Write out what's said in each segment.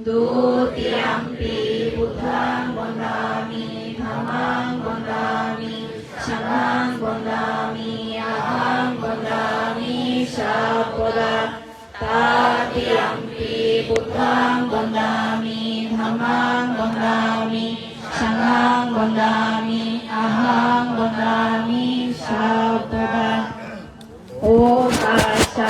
Dutiyampi Buddhang Bandami Dhammang Bandami Sanghang Bandami Ahang Bandami Sabboda Tatiyampi Buddhang Bandami Dhammang Bandami Sanghang Bandami Ahang Bandami Sabboda Okasa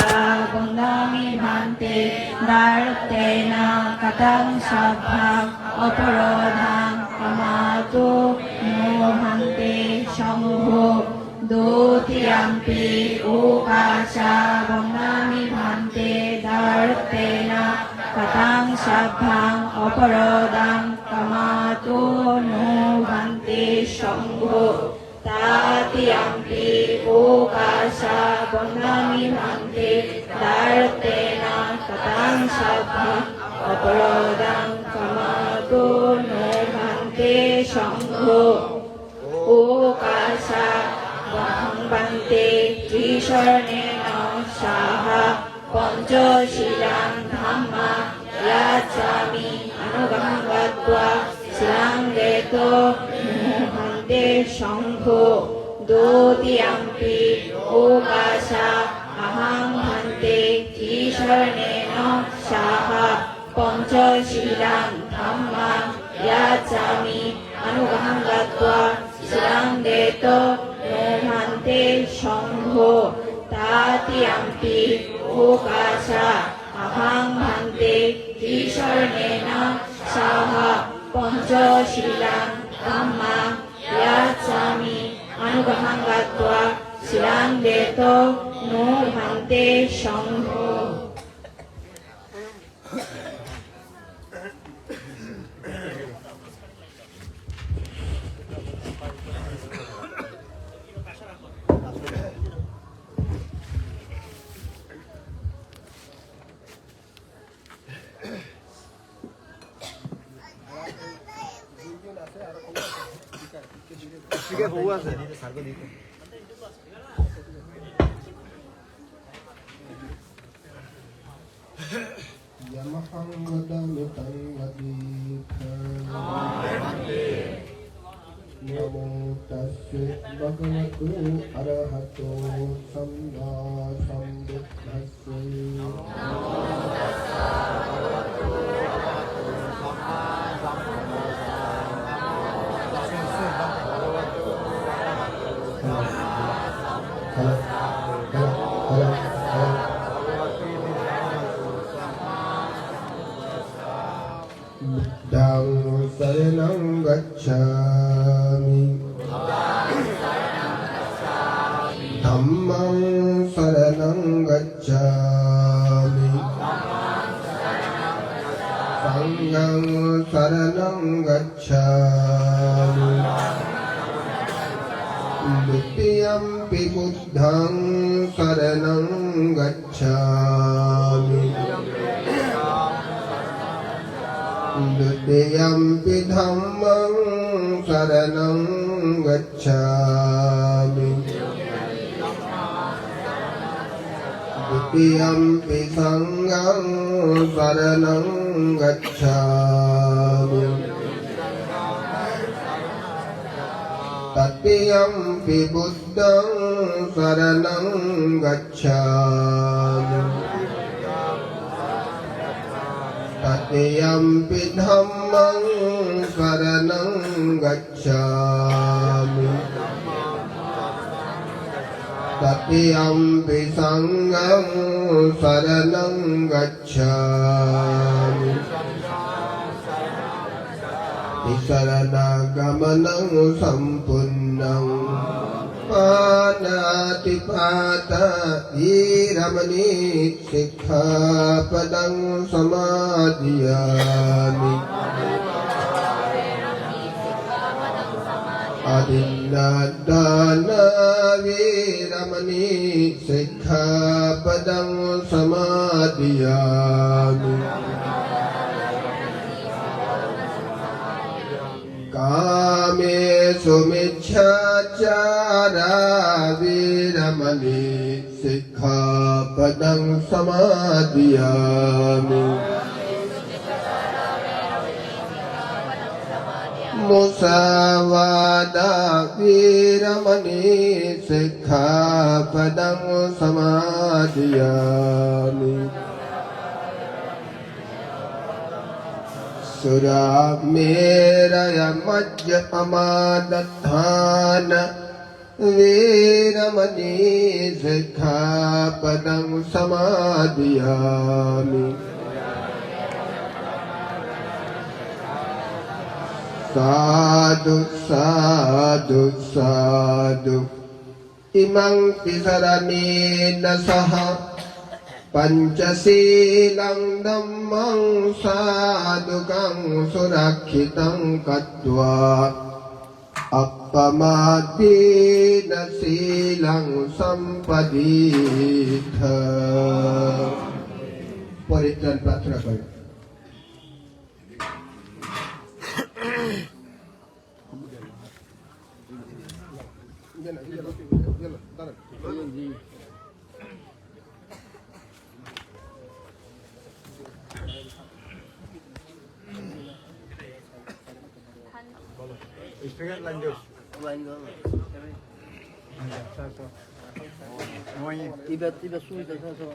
Bandami Bhante Dartena Katang Sabhang Aparodhang Kamatu Mohante Shambhu Dutiyampi Okasa Bandami Bhante Dartena Katang Sabhang Aparodhang Kamatu Mohante Shambhu Tatiyampi Okasa Bandami Bhante Dartena Katang Sabhang Aparodhang Kamatu Mohante Shambhu Okasa Bhante Trisharnena Saha Panchashilang Dhamma Yacchami Anugam Gatva Silang Deto Mohante Shambhu Dutiyampi Okasa Ahang Bhante Trisharnena Saha Panchashilang Dhamma Yacchami Anugam Gatva Silang Deto Mohante Shambhu Tatiyampi Okasa Ahang Bhante Trisharnena Saha Panchashilang Dhamma Yacchami Anugam Gatva Silang Deto Mohante Shambhu ঠিক আছে বউ আছে Yamahang vadamitam vadikhan Namo tasse bhagavato arahato samma sambuddhasse Buddhang saranang gacchami Dhammang saranang gacchami Sanghang saranang gacchami Dutiyampi Buddhang saranang gacchami Dutiyampi Dhammang saranang gacchami Dutiyampi Sanghang saranang gacchami Tatiyampi Buddhang saranang gacchami Tatiyampi Dhammang saranang gacchami Tatiyampi Sanghang saranang gacchami Tisarana-gamanang sampunnang Panatipata Iramani Sikkhapadang samadhiyami Adinadana Viramani Sikkhapadang samadhiyami Kamesu micchācāra viramani sikkhapadang samadhiyami මුසාවාදා වීරමණී සික්ඛාපදං සමාදියාමි සුරාමේරය මජ්ජපමාදත්තාන වීරමණී සික්ඛාපදං සමාදියාමි සාදු සාදු සාදු ඉමං පිසරණේන සහ පංචශීලං ධම්මං සාදුකං සුරක්ෂිතං කତ୍වා අප්පමාදීන සීලං සම්පදීත পরিত্রাণ প্রার্থনা করেন Istirahat lanjut. Tiba-tiba suwi dah sasa.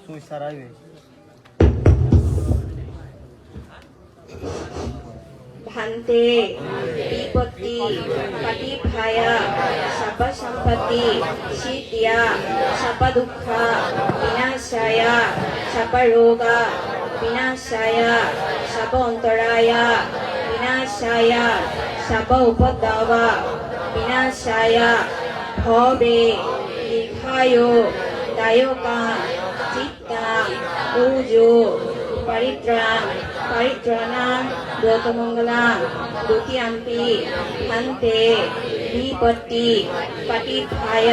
Suwi sarai. ভান্তে বিপত্তি পটিভায় সব সম্পত্তি সিদ্ধিয়া সব দুঃখ বিনাশায় সব রোগ বিনাশায় সব অন্তরায় বিনাশায় সব উপদ্রব বিনাশায় ভবে দীর্ঘায় দায়কা চিত্তা উজো परित्राणां लोकमंगलां द्वितीयम्पि हन्ते विपत्ति पटिभाय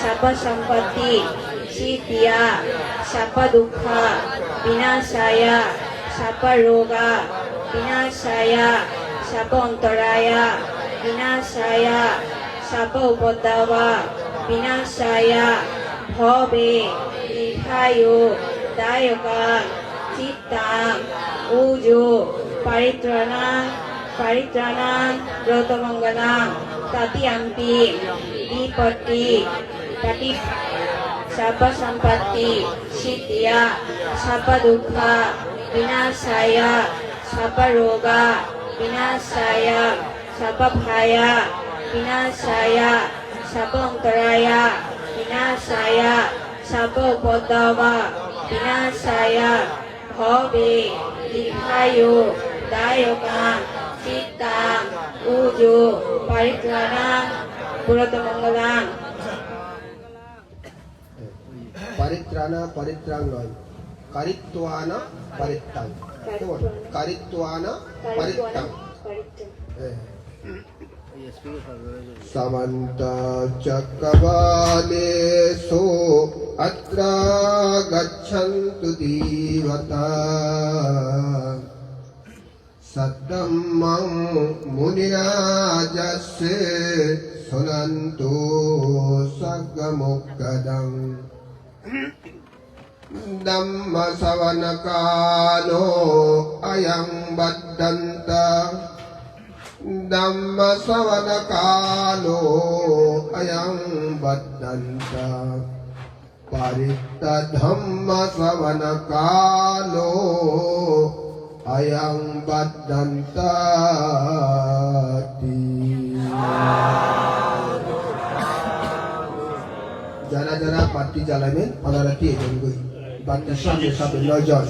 सर्वसम्पत्ति सिद्धिया सर्वदुःख विनाशाय सर्वरोग विनाशाय सर्वोन्तराय विनाशाय सर्वोपद्रव विनाशाय भवे दीर्घायु दायका চিত্তা উজো পরিত্রাণাং ব্রতমঙ্গলাং তৃতীয়ম্পি বিপত্তি পটি সর্বসম্পত্তি সিদ্ধিয়া সর্বদুঃখ বিনাশায় সর্বরোগ বিনাশায় সর্বভয় বিনাশায় সর্বন্তরায় বিনাশায় সর্বোপদ্রব বিনাশায় ভবে দীর্ঘায়ু দায়কা চিত্তা উজো পরিত্রাণাং ব্রতমঙ্গলাং পরিত্রাণ পরিত্রাণ নয় কারিত্বান পরিত্রাণ কেমন কারিত্বান পরিত্রাণ समन्त चक्रवालेषु अत्र गच्छन्तु देवता सद्धम्मं मुनिराजस्य शृण्वन्तु सग्मुक्तम् धम्मश्रवणकालो अयं बद्धन्त धम्मश्रवणकालो अयं बद्धन्त परित्तधम्मश्रवणकालो अयं बद्धन्ताति যারা যারা বাতি জ্বালাবেন ওনারা কি করবেন বাতির সামনে সামনে নয়জন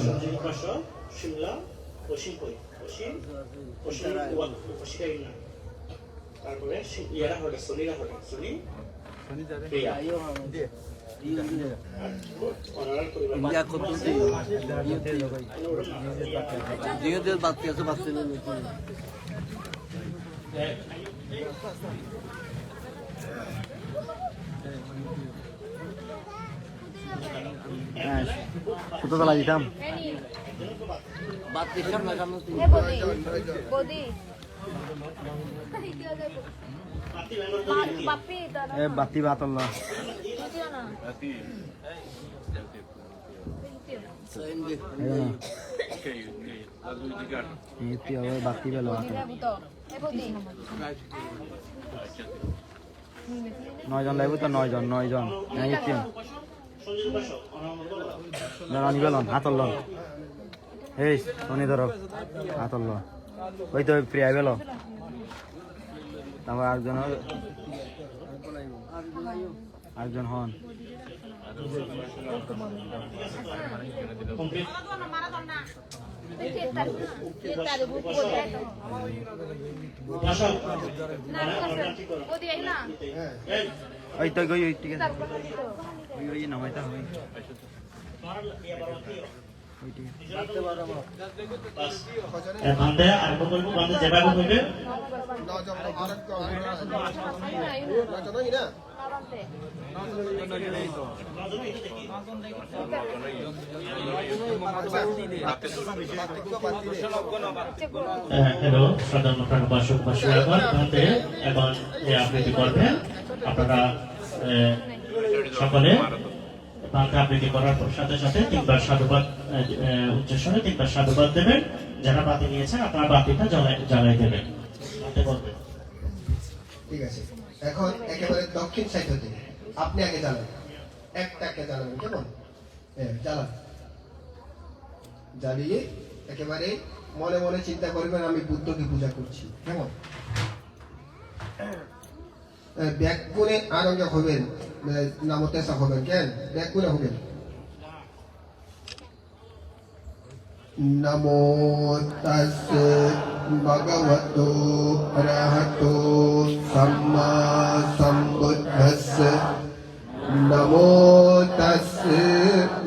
তারপরে ইয়ারা হলে সনিরা হলে Sony India kotu sih. Dia dia bati atau bati ni. Foto tu lagi tam. Bati kan macam tu. Bodi. Bati batal lah. Tio na. Itu awal bakti belo. Bodi na buto. Bodi. 9 জন লাগবে তো 9 জন এই তিন সঞ্জিত বসো আমার মতো বলো দাঁড়ানি বেলন হাতল loan এই শনি ধরো হাতল লন ওই তো প্রিয়া বেল তারপর আরেকজন হন কমপ্লিট বসো Bodi ay na. এই ওই তো গই ওই ঠিক আছে ওই নামাইতা হই ওই ঠিক বান্ধে আরম্ভ করবো বান্ধে যেভাবে হইবে নজন আরেকটা নজনই না হ্যালো সাধারণ প্রাণবাসক বাসীগণ বান্ধে এবং এই আবৃত্তি করবেন আপনারা সকলে বান্ধে আবৃত্তি করার সাথে সাথে তিনবার সাধুবাদ উচ্চারণে তিনবার সাধুবাদ দেবেন যারা বাতি নিয়েছেন আপনারা বাতিটা জ্বালাই দেবেন বান্ধে বলবেন ঠিক আছে এখন একেবারে দক্ষিণ সাইড হতে আপনি আগে জ্বালান একটাকে জ্বালাবেন কেমন জ্বালান জ্বালিয়ে একেবারে মনে মনে চিন্তা করবেন আমি বুদ্ধকে পূজা করছি কেমন ব্যাক করে আর অঙ্গে হবেন নামতেসা হবেন কেন ব্যাক করে হবেন নমো তাস্সে ভগবতো অরহতো সাম্মা সম্বুদ্ধস্সে নমো তাস্সে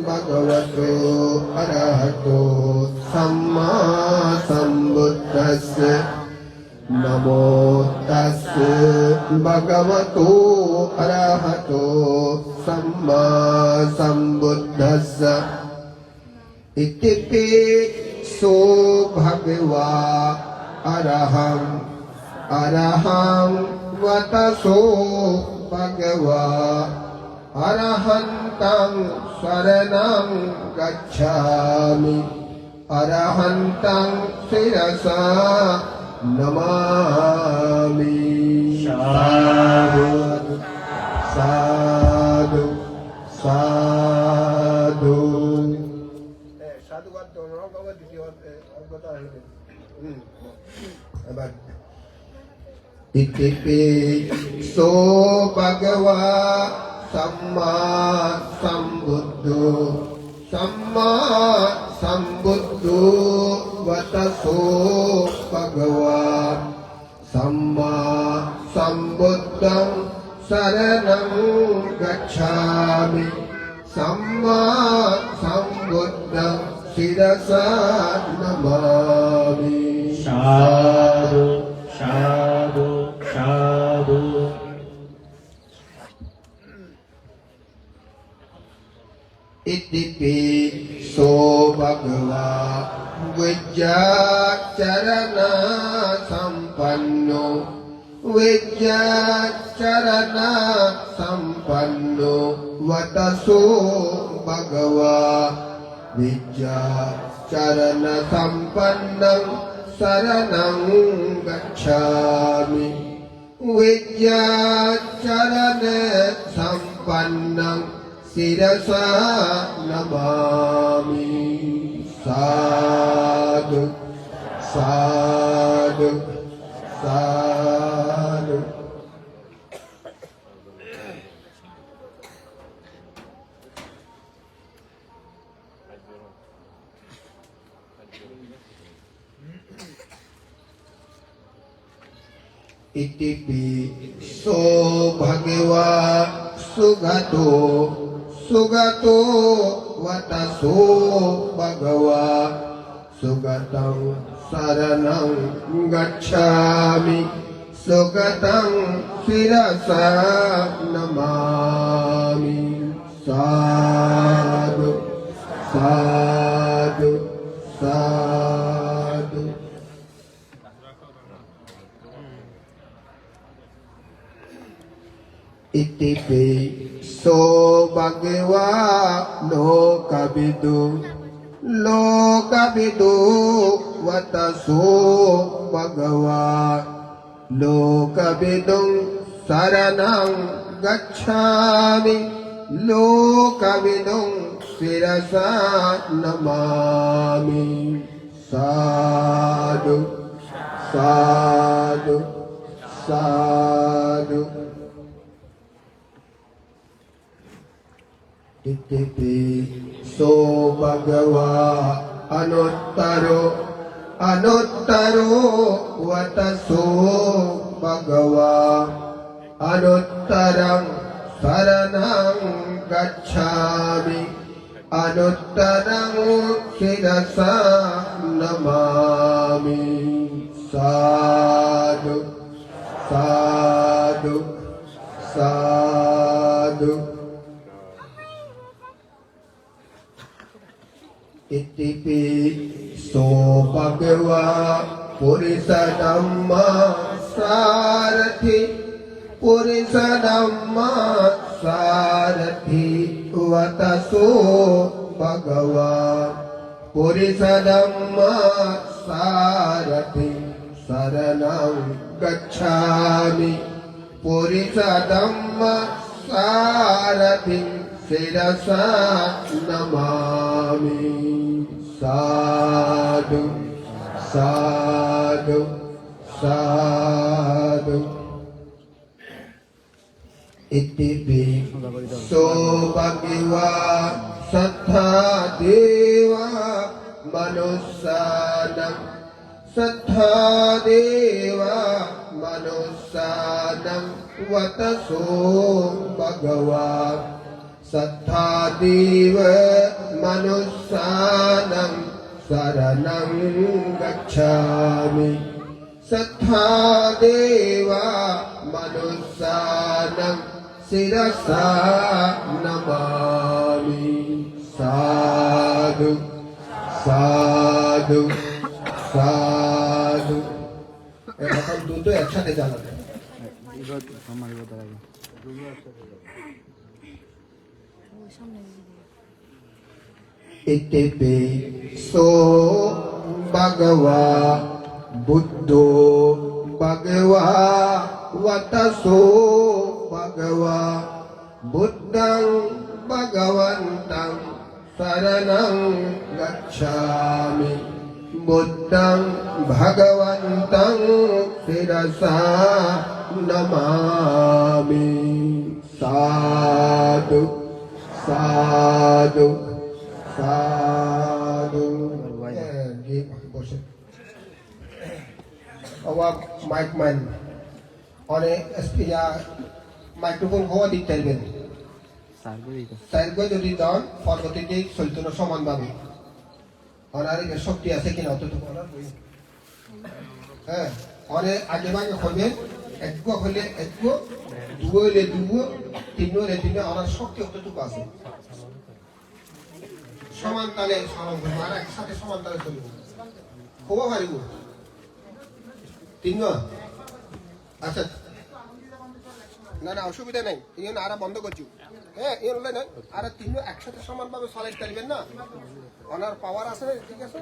ভগবতো অরহতো সাম্মা সম্বুদ্ধস্সে নমো তাস্সে ভগবতো অরহতো সাম্মা সম্বুদ্ধস্সে इतिपि सो भगवा अरहं वतसो भगवा अरहन्तं शरणं गच्छामि अरहन्तं शिरसा नमामि साधु साधु साधु সাধুবাদ ধর্মবাদ দ্বিতীয় অজ্ঞতা হইবে এবার ইতিপি সো ভগবা সম্মা সম্বুদ্ধো বতসো ভগবা সম্মা সম্বুদ্ধং শরণং গচ্ছামি सम्मा सम्बुद्धं शिरसा नमामि साधु साधु साधु इतिपि सो भगवा विद्याचरण सम्पन्नो विद्याचरण सम्पन्नो वतसो भगवा विद्याचरण सम्पन्नं शरणं गच्छामि विद्याचरण सम्पन्नं शिरसा नमामि साधु साधु साधु इतिपि सो भगवा सुगतो सुगतो वतसो भगवा सुगतं शरणं गच्छामि सुगतं शिरसा नमामि साधु साधु साधु इतिपि सो so bhagava lokavidu vataso bhagava lokavidum saranam gacchami lokavidum sirasa namami sadhu sadhu sadhu Itipi so bhagava anuttaro vataso bhagava anuttaram saranam gacchami anuttaram sirasa namami sadhu sadhu sadhu Itipi so bhagava purisa dhamma sarathi vataso bhagava purisa dhamma sarathi saranam gacchami purisa dhamma sarathi sirasa namami sadhu sadhu sadhu Itipi so bhagava sattha deva manusanam vataso bhagava sattha deva manusanam saranam gacchami sattha deva manusanam sirasa namami sadhu sadhu sadhu এখন দুটো একসাথে জানাবে Itipi so bhagava buddho bhagava vataso bhagava buddhang bhagavantam saranam gacchami buddhang bhagavantam sirasa namami sadhu sadhu sadhu বসে আবার mic man অনেক microphone হওয়া দিতে পারবেন সাইড যদি দেন পরবর্তীতে চলতো না সমানভাবে অনার শক্তি আছে কিনা অতটুকু হ্যাঁ অনেক আগে ভাগে হবেন একগো হলে একগো দুগো হলে দুগো তিনগো হলে তিনগো অনার শক্তি অতটুকু আছে সমান তালে সমান করবো আর একসাথে সমান তালে চলবো হবো পারিব তিনগো আচ্ছা না না অসুবিধা নাই এই জন্য আর বন্ধ করছি হ্যাঁ এই হলে নয় আর তিনগো একসাথে সমানভাবে চালাইতে পারবেন না ওনার পাওয়ার আছে ঠিক আছে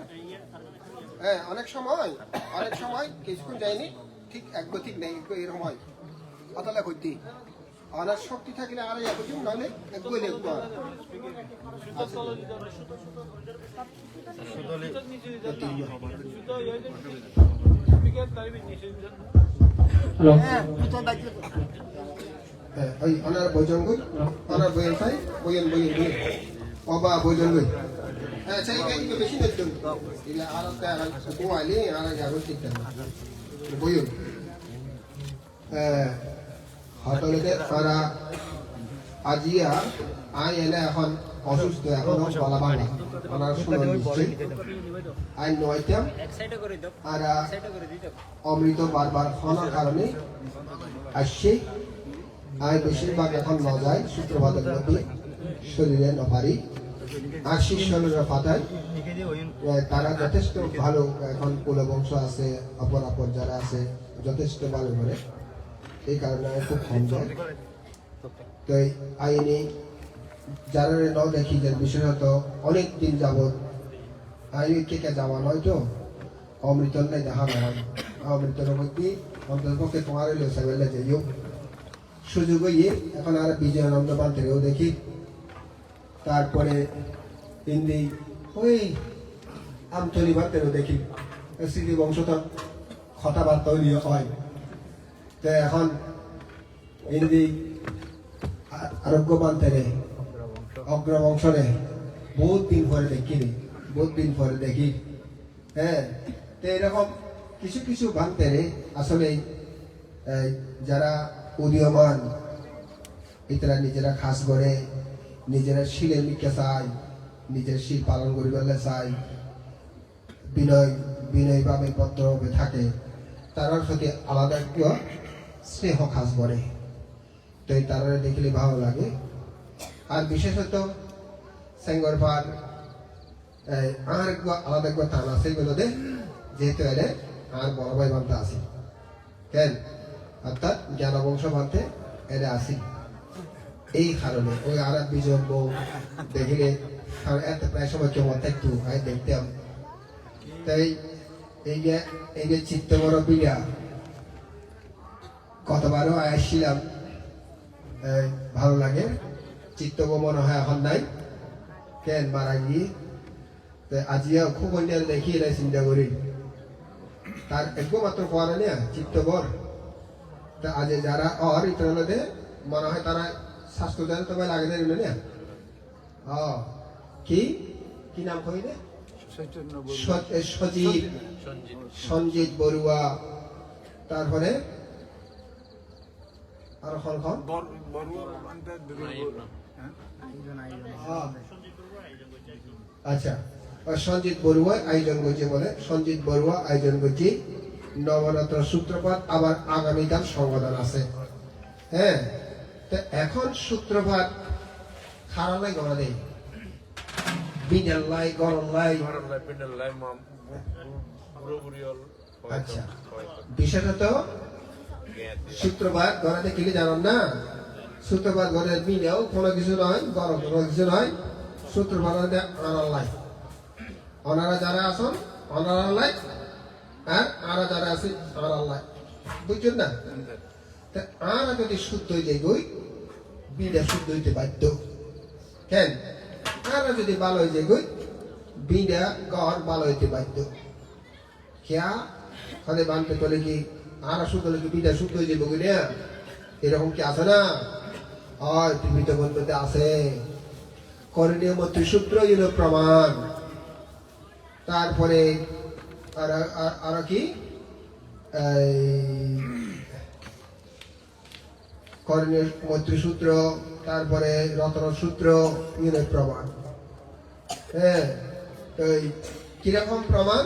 হ্যাঁ অনেক সময় কিছুক্ষণ যায়নি ঠিক এক ঠিক নেই এরকম হয় অতলা করতে ওনার শক্তি থাকলে আর এক দিন নাহলে এক বইলে একটু ওই ওনার বইজন গই ওনার বইয়ের চাই বইয়েন অবা বইজন গই হ্যাঁ চাই কিন্তু বেশি দেখুন এটা আর গোয়ালি আর যাবো ঠিক বইন হটলেতে তারা আজিয়া আই এলে এখন অসুস্থ এখনো বলা পারে না ওনার শুনুন নিশ্চয়ই আই নয়তাম আর অমৃত বারবার খাওয়ানোর কারণে আসছে আই বেশিরভাগ এখন ন যায় সূত্রপাতের মধ্যে শরীরে নপারি আর শিষ্যরা পাতায় তারা যথেষ্ট ভালো এখন কুলবংশ আছে অপর যারা আছে যথেষ্ট ভালো করে এই কারণে খুব কম যায় তো এই আইনি যারা ন দেখি যে বিশেষত অনেক দিন যাবৎ আইনি কে যাওয়া নয় তো অমৃতর নাই দেখা নয় অমৃতর মধ্যে অন্ততপক্ষে তোমার হইলেও সেবেলে যাইও সুযোগ হইয়ে এখন আর বিজয়ানন্দ পান্তেও দেখি তারপরে হিন্দি ওই আমতলি পান্তেও দেখি স্মৃতি বংশধর কথাবার্তাও নিয়ে হয় তো এখন হিন্দি আরোগ্য পান্তেরে অগ্রবংশরে বহুত দিন পরে দেখিনি বহুত দিন পরে দেখি হ্যাঁ তো এরকম কিছু কিছু বান্তেরে আসলে যারা উদীয়মান এরা নিজেরা খাস করে নিজেরা শিলের মিকে চায় নিজের শিল পালন করিবার চায় বিনয়ভাবে ভদ্রভাবে থাকে তারার প্রতি আলাদা একটু স্নেহ খাস করে তো এই তারা দেখলে ভালো লাগে আর বিশেষত সেঙ্গর পার আর একটু আলাদা একবার টান আছে এগুলোতে যেহেতু এলে আর বড় ভাই বানতে আসি কেন অর্থাৎ জ্ঞানবংশ বানতে এলে আসি এই কারণে ওই আর এক বিজয় বউ দেখলে এত প্রায় সময় কেমন থাকতো আমি দেখতাম তাই এই যে চিত্ত বড় বিড়া কতবারও আসছিলাম ভালো লাগে চিত্ত মনে হয় এখন নাই কেন মারা গিয়ে আজিও খুব অন্যান্য দেখি এলাই চিন্তা করি তার একটু মাত্র পরে না চিত্তবর তা আজ যারা অর ইতরতে মনে হয় তারা স্বাস্থ্য দেন তবে লাগে দেন না কি কি নাম কইলে সজীব সঞ্জিত বড়ুয়া তারপরে আর খন আচ্ছা সঞ্জিত বড়ুয়া আয়োজন করছে বলে সঞ্জিত বড়ুয়া আয়োজন করছি নবরাত্র সূত্রপাত আবার আগামীকাল সংগঠন আছে হ্যাঁ তো এখন সূত্রপাত খারালাই গড়া দেয় বিনাল্লাই গরমলাই আচ্ছা বিশেষত সূত্রপাত গড়াতে কি জানান না সূত্রপাত গড়ের বিনেও কোনো কিছু নয় গরম কোনো কিছু নয় সূত্রপাত আনাল্লাই ওনারা যারা আসুন অনারাল্লাই আর আরা যারা আছে আনাল্লাই বুঝছেন না আরা যদি শুদ্ধ হয়ে যায় গই বিটা শুদ্ধ হইতে বাধ্য কেন আরা যদি ভালো হয়ে যায় গই বিটা গড় ভালো হইতে বাধ্য খেয়া খালে বানতে তোলে কি আরা শুদ্ধ হলে কি বিটা শুদ্ধ হয়ে যাবো কি না এরকম কি আছে না হয় পৃথিবীতে বলতে আছে করণীয় মন্ত্রী সূত্র হলো প্রমাণ তারপরে আর কি করণীয় মৈত্রী সূত্র তারপরে রতন সূত্র ইউনিট প্রমাণ হ্যাঁ কিরকম প্রমাণ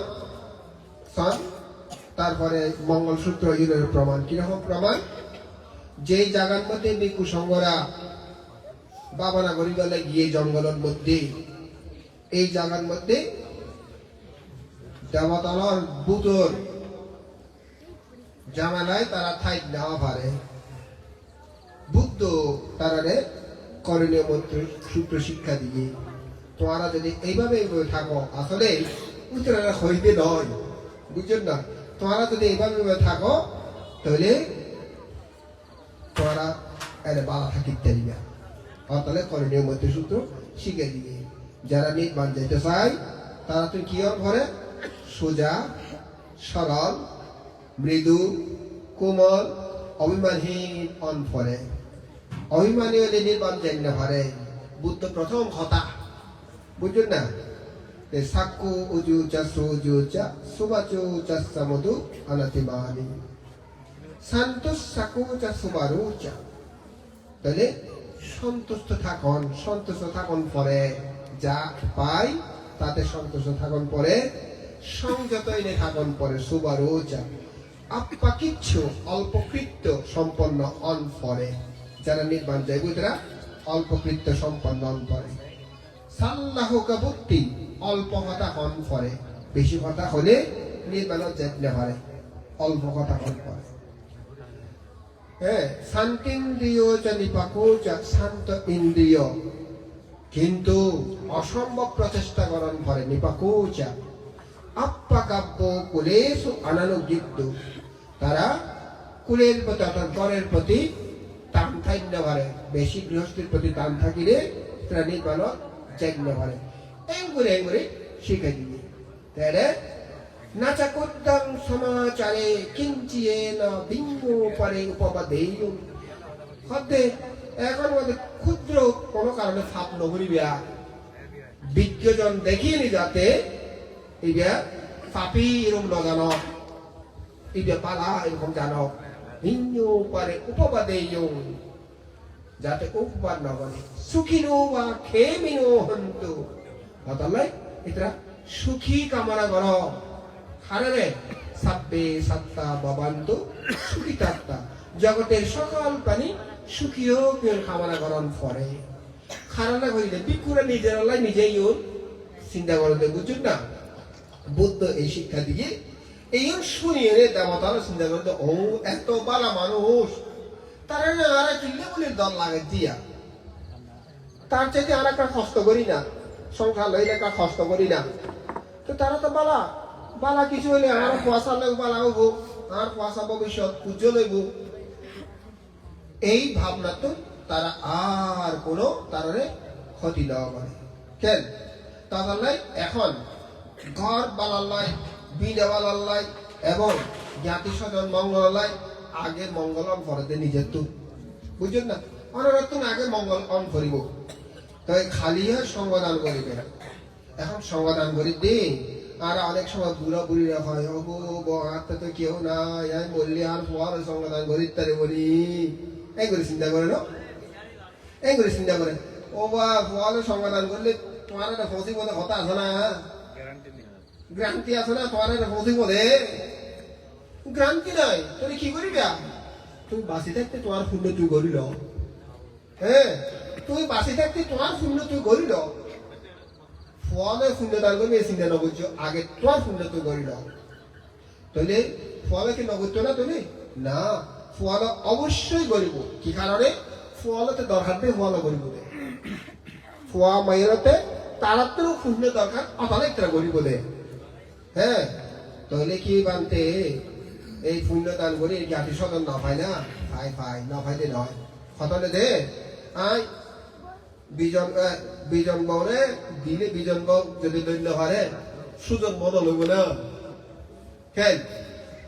তারপরে মঙ্গল সূত্র ইউনিট প্রমাণ কিরকম প্রমাণ যেই জায়গার মধ্যে ভিক্ষু সংঘরা বাবানা গরিবলে গিয়ে জঙ্গলের মধ্যে এই জায়গার মধ্যে দেবতালর বুতর জামালায় তারা ঠাই নেওয়া পারে বুদ্ধ তারারে করণীয় মন্ত্র সূত্র শিক্ষা দিয়ে তোমরা যদি এইভাবে থাকো আসলে উত্তরা হইতে নয় বুঝছেন না তোমরা যদি এইভাবে থাকো তাহলে তোমরা এর বালা থাকিতে দিবে তাহলে করণীয় মন্ত্র সূত্র শিখে দিবে যারা নির্বাণ যেতে চায় তারা তো কি ঘরে সোজা সরল মৃদু কোমল অভিমানহীন অনফরে অভিমানী হলে নির্বাণ জানি না পারে বুদ্ধ প্রথম হতা বুঝলেন না সাক্কু উজু চাষু উজু চা সুবাচু চাষা মধু অনাতিমানি সন্তোষ সাকু চা সুবারু চা তাহলে সন্তুষ্ট থাকুন পরে যা পাই তাতে সন্তুষ্ট থাকুন পরে সংযতই থাকুন পরে সুবারু চা আপাকিচ্ছু অল্পকৃত্য সম্পন্ন অনফরে যারা নির্বাণ যায় বুঝরা অল্পকৃত্য সম্পন্ন অনফরে সাল্লাহ কাবুত্তি অল্প কথা অনফরে বেশি কথা হলে নির্বাণ যেতে পারে অল্প কথা অনফরে হ্যাঁ শান্তিন্দ্রিয় চা নিপাকো চা শান্ত ইন্দ্রিয় কিন্তু অসম্ভব প্রচেষ্টা করণ করে নিপাকো চা আপ্পাকাব্য কুলেশু অনানুগিদ্ধ তারা কুলের প্রতি অর্থাৎ গড়ের প্রতি টান থাইন্য পারে বেশি গৃহস্থীর প্রতি টান থাকিলে তারা নির্মাণ যজ্ঞ পারে এঙ্গুরে শিখে দিবে তাহলে নাচাকুদ্দং সমাচারে কিঞ্চিয়েন বিঙ্গ পরে উপবাদেয় হতে এখন মধ্যে ক্ষুদ্র কোনো কারণে ফাপ নগরিবা বিজ্ঞজন দেখিয়ে নি যাতে ইবা ফাপি এরকম নজানো ইবা পালা এরকম জানো বিঙ্গ পরে উপবাদেয় যাতে উপবাদ নগরে সুখিনো বা খেমিনো হন্তু হতালে এটা সুখী কামনা করো হারে সাব্বে সাত্তা বাবান্তু সুখিতাত্তা জগতের সকল প্রাণী সুখীও কামনা করণ করে খারাপ হইলে বিকুরে নিজের নিজেই চিন্তা করতে বুঝুন না বুদ্ধ এই শিক্ষা দিয়ে এই শুনিয়ে দেবতারা চিন্তা করতে ও এত বালা মানুষ তারা আর চিল্লে বলে দল লাগে দিয়া তার চাইতে আর একটা কষ্ট করি না সংসার লইলে একটা কষ্ট করি না তো তারা তো বালা বালা কিছু হইলে আমার পয়সা লইব বালা হইব আমার পয়সা ভবিষ্যৎ উজ্জ্বল হইব এই ভাবনা তো তারা আর কোনো তারে ক্ষতি দেওয়া করে কেন তাহলে এখন ঘর বালাল্লাই বিনা বালাল্লাই এবং জ্ঞাতি স্বজন মঙ্গলাল্লাই আগে মঙ্গল অন করতে নিজের তো বুঝছেন না অনরত্ন আগে মঙ্গল অন করিব তাই খালি সংবাদান করিবে এখন সংবাদান করি দিন আর অনেক সময় বুড়া বুড়িরা হয় হাতে তো কেউ নাই আমি বললি আর পর সংবাদান করি তারে বলি এই করে চিন্তা করে না এই করে চিন্তা করে ও বা পর সংবাদান করলে তোমার একটা ফসি পদে কথা আছে না গ্রান্তি আছে না তোমার একটা ফসি পদে গ্রান্তি নাই তুমি কি করিবা তুমি বাঁচি থাকতে তোমার পুণ্য তুই করিল হ্যাঁ তুমি বাঁচি থাকতে তোমার পুণ্য তুই করিল ফলে পুণ্য দান করবি এই চিন্তা নগর্য আগে তোমার পুণ্য তুই করিল তাহলে ফলে কি নগর্য না তুমি না ফল অবশ্যই করিব কি কারণে ফলতে দরকার দিয়ে ফল করিব ফোয়া মাইরতে তাড়াতাড়ি পুণ্য দরকার অনেক তারা করিব দে হ্যাঁ তাহলে কি বানতে এই পুণ্য দান করে জ্ঞাতি স্বজন না পাই না পাই না পাইতে নয় খতনে দে আই বিজন বউরে দিলে বিজন বউ যদি দৈন্য হারে সুজন বদল হইব না কেন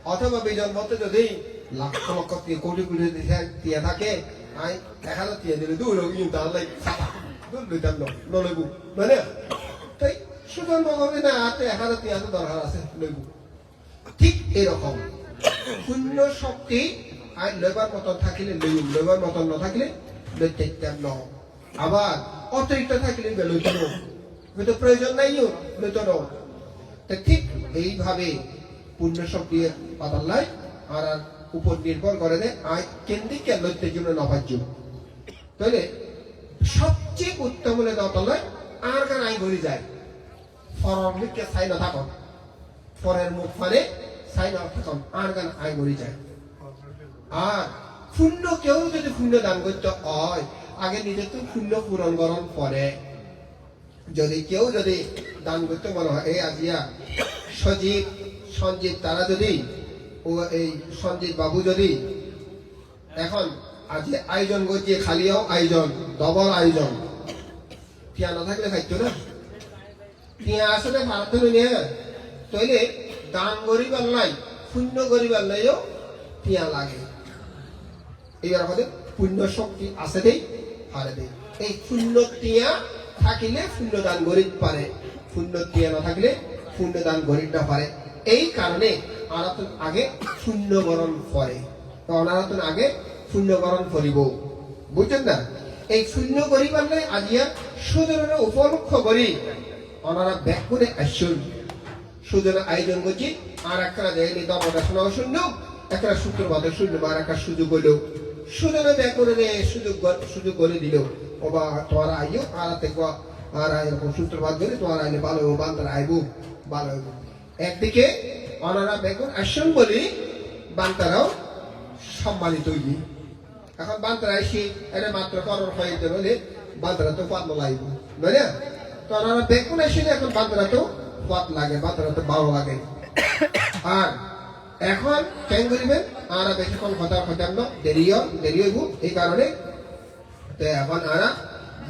অথবা বিজন বউতে যদি লক্ষ লক্ষ কোটি কোটি টিয়া থাকে আই 1000 টিয়া দিলে দুই রকম তাহলে দুই লইতাম নলইব মানে তাই সুজন বউ হবে না হাতে 1000 টিয়া দরকার আছে লইব ঠিক এরকম পুণ্য শক্তি আই লইবার মতন থাকিলে লইব লইবার মতন না থাকিলে লইতে ন আবার অতিরিক্ত থাকিলে লইতে ন কিন্তু প্রয়োজন নাই লইতে ন ঠিক এইভাবে পুণ্য শক্তি পাতাল্লাই আর উপর নির্ভর করে দে আই কেন্দ্রিক লইতের জন্য না পাচ্ছ তাহলে সবচেয়ে উত্তম হলে দাওতাল্লাই আর কার আই ঘুরে যায় ফরম লিখে ছাই না থাকুন ফরের মুখ মানে ছাই না থাকুন আর গান আই ঘুরে যায় আর পুণ্য কেউ যদি পুণ্য দান করতে হয় আগে নিজে তো পুণ্য পূরণ করণ পরে যদি কেউ যদি দান করতে মনে হয় এই আজিয়া সজীব সঞ্জীব তারা যদি ও এই সঞ্জীব বাবু যদি এখন আজকে আয়োজন করছে খালিও আয়োজন ডবল আয়োজন টিয়া না থাকলে খাইতো না টিয়া আসলে ভারত নিয়ে তৈলে দান করিবার নাই পুণ্য করিবার নাইও টিয়া লাগে এইবার আমাদের পুণ্য শক্তি আছে দেই হারে দেই এই পুণ্য টিয়া থাকিলে পুণ্য দান করিত পারে পুণ্য টিয়া না থাকলে পুণ্য দান করিত না পারে এই কারণে আরাধন আগে পুণ্য বরণ করে অনারাধন আগে পুণ্য বরণ করিব বুঝছেন না এই পুণ্য করিবার নাই আজিয়া সুজনের উপলক্ষ করি ওনারা ব্যাক করে আসুন সুজন আয়োজন করছি আর একটা যায়নি দমটা শোনাও শূন্য একটা শুক্রবাদে শূন্য আর একটা সুযোগ হইল সুজনে ব্যাক করে সুযোগ করে দিল ও বা তোমার আইও আর দেখবো আর এরকম সূত্রবাদ করে তোমার আইলে ভালো হইব বান্তার আইব ভালো হইব একদিকে ওনারা ব্যাক করে আসুন বলি বান্তারাও সম্মানিত হইবি এখন বান্তরা এসে এটা মাত্র করণ হইতে বলে বান্তরা তো পাত লাগবে বুঝলে তো ওনারা বেগুন এসে এখন বান্তরা তো পাত লাগে বান্তরা তো ভালো লাগে আর এখন কেন করিবেন আর বেশিক্ষণ হতাম না দেরি হইব এই কারণে তো এখন আর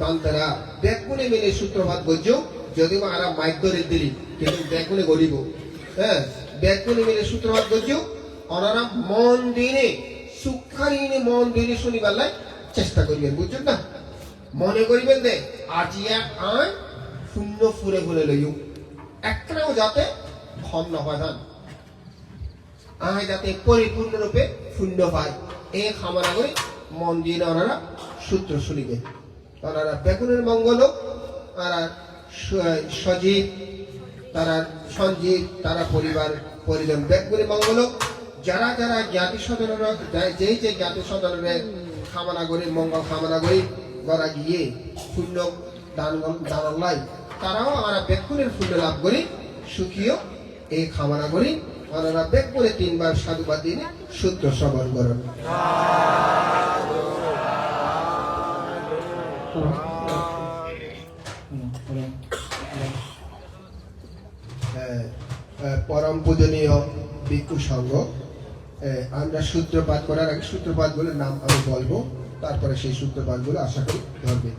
বান্তরা বেগুনে মিলে সূত্রপাত করছো যদি আর মাইক ধরে দিলি কিন্তু বেগুনে গড়িব হ্যাঁ বেগুনে মিলে সূত্রপাত করছো ওনারা মন দিনে সুখারিনে মন দিনে শুনিবার লাই চেষ্টা করিবেন বুঝছেন না মনে করিবেন দে আজিয়া আয় শূন্য ফুরে ফুরে লইও একটাও যাতে কম না হয় ধান আয় যাতে পরিপূর্ণরূপে শূন্য পায় এই কামনা করে মন দিয়ে ওনারা সূত্র শুনিবেন ওনারা বেগুনের মঙ্গল তারা সজীব তারা সঞ্জীব তারা পরিজন বেগুনের মঙ্গল যারা যারা জ্ঞাতি সদনের যে জ্ঞাতি সদনের কামনা করি মঙ্গল কামনা করি গড়া গিয়ে শূন্য দান লাই তারাও আমরা বেগুনের শূন্য লাভ করি সুখীয় এই কামনা করি ওনারা বেগুনে 3 বার সাধুবাদ দিয়ে সূত্র শ্রবণ করেন পরম পূজনীয় ভিক্ষু সংঘ আমরা সূত্রপাত করার আগে সূত্রপাতগুলোর নাম আমি বলবো তারপরে সেই সূত্রপাতগুলো আশা করি ধরবে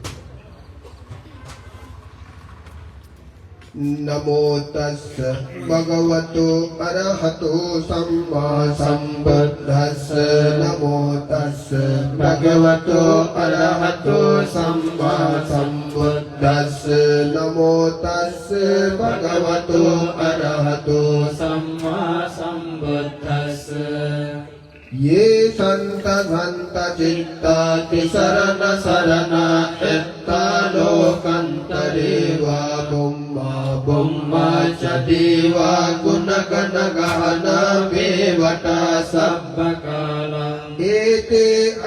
नमो तस्स भगवतो अरहतो सम्मा सम्बुद्धस्स नमो तस्स भगवतो अरहतो सम्मा सम्बुद्धस्स नमो तस्स भगवतो अरहतो सम्मा सम्बुद्धस्स ये संत घंत चित्ता तिसरन सरना चित्ता लोकंतरे वा बुम्मा च देवा गुणगण गहना वेवटा सब्बकाला एते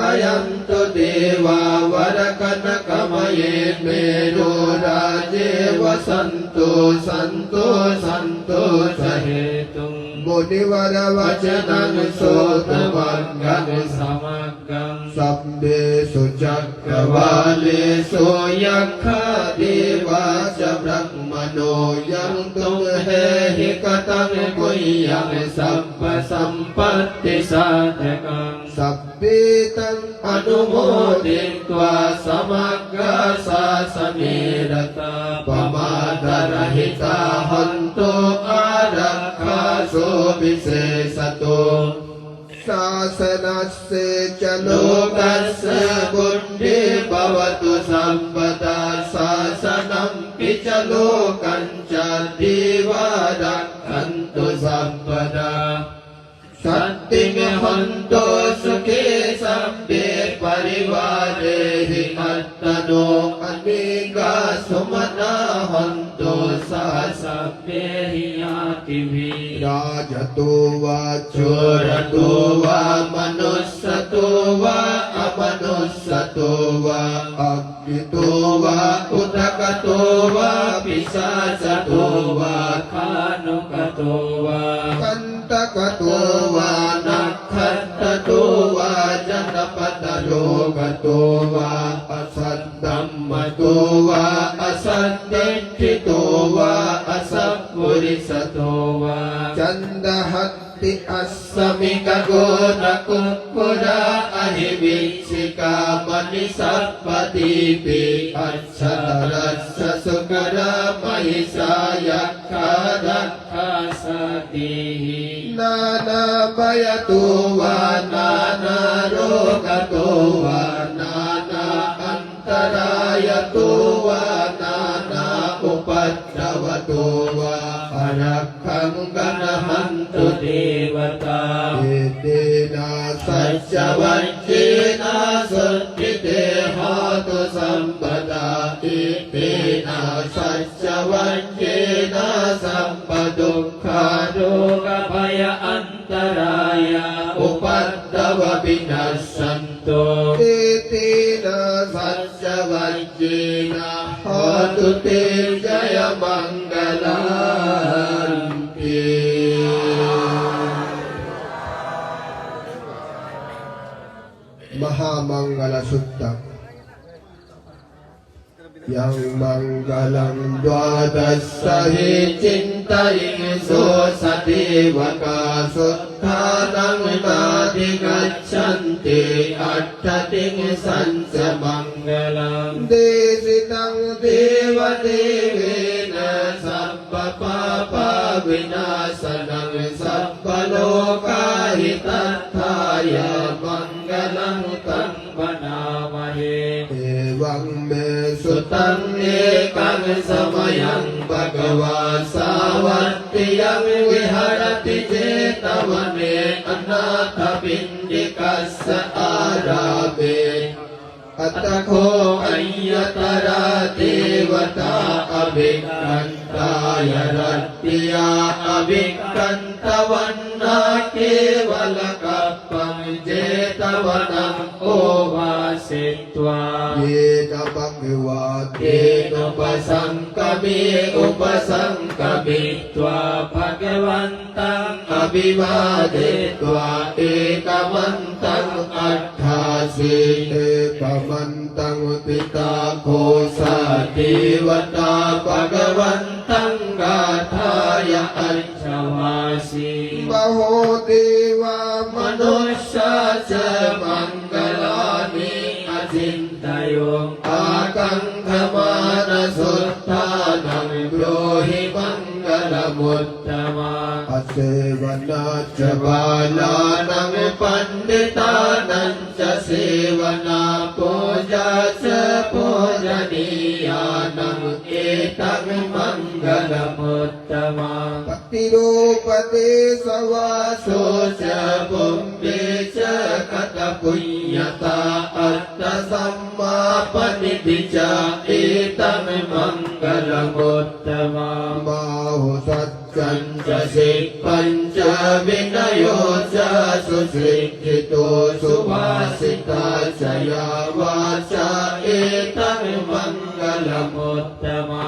अयंतो देवा वरकन कमये मेरो राजे वसंतो संतो संतो सहेतुं मुनिवर वचनं सोतमग्गं समग्गं सब्देषु चक्रवालेषु यक्षा देवा च ब्रह्मणो यं तुम्हेहि कथं गुह्यं सब्ब सम्पत्ति साधकं सब्बेतं अनुमोदित्वा समग्र शासने रता पमादरहिता हन्तो आरक्षासो विशेषतो शासनस्य च लोकस्य बुद्धि भवतु सर्वदा शासनं च लोकं च देवा रक्षन्तु सर्वदा सत्तिमहन्तो सुखे सब्बे परिवारे हि अत्तनो अनेका सुमना हन्तो सब्बे हि यातिभिः राजतो वा चोरतो वा मनुष्यतो वा अमनुष्यतो वा अज्ञितो वा उदकतो वा पिशाचतो वा खानुकतो वा कण्टकतो वा नक्षत्रतो वा जनपदरोगतो वा असद्धम्मतो वा असद्दिष्ठितो वा असत्पुरुषतो वा चन्दहत्ति अस्समिकगोनकुक्कुरा अहिवीक्षिका मणिसर्पदीपे अच्छतरस्य सुकरा महिषा यक्षा सतीहि नानाभयतो वा नानारोगतो वा नाना अन्तरायतो वा नाना उपद्रवतो वा अरक्षं गणहन्तु देवता एतेन सत्यवच्चेन सुत्थिते हातु सम्पदा एतेन सत्यवच्चेन सम्पदुःखा रोगभय अन्तराय उपद्रव विनश्यन्तो एतेन सत्यवच्चेन हातु ते जय मङ्गलान्ते महामा Mangala Sutta Yang Mangalam Dwadassahi Cintayin Sosati Vaka Sutthanam Nadi Gaccanti Attating Sansa Mangalam Desitang Deva Devena Sabba Papa Vinasanam Sabba Loka Hitathaya Mangalam Tam Vanamahe Evang Me Sutang Ekam Samayang Bhagava Savatiyam Viharati Jetavane Anatha Pindikassa Arabe Attakho Ayyatara Devata Abhikantaya Rattiya Abhikantavanna Kevalakappam Jetavanam Ovasitva Yena Bhagavad Yena Upasankabitva Bhagavantang Abhivadetva Ekamantang Atthasi Ekamantang Pita Kosa Devata Bhagavantang Gathaya Archavasi Baho Deva Manusya Mangalani Ajintayong Akangkamana Sutthanam Brohi Mangalamuttama Asevana Chabalanam Panditanam Cha Sevana Puja Cha Pujaniyanam Etang Mangalamuttama Patirupati Savaso Cha Bumbe Cha Katapunyata Atta Samma Panidija Etang Mangalamuttama Bahu Satyanca Sikpanca Vinayo Cha Susrikkito Suvasita Jaya Vaca Etang Mangalamuttama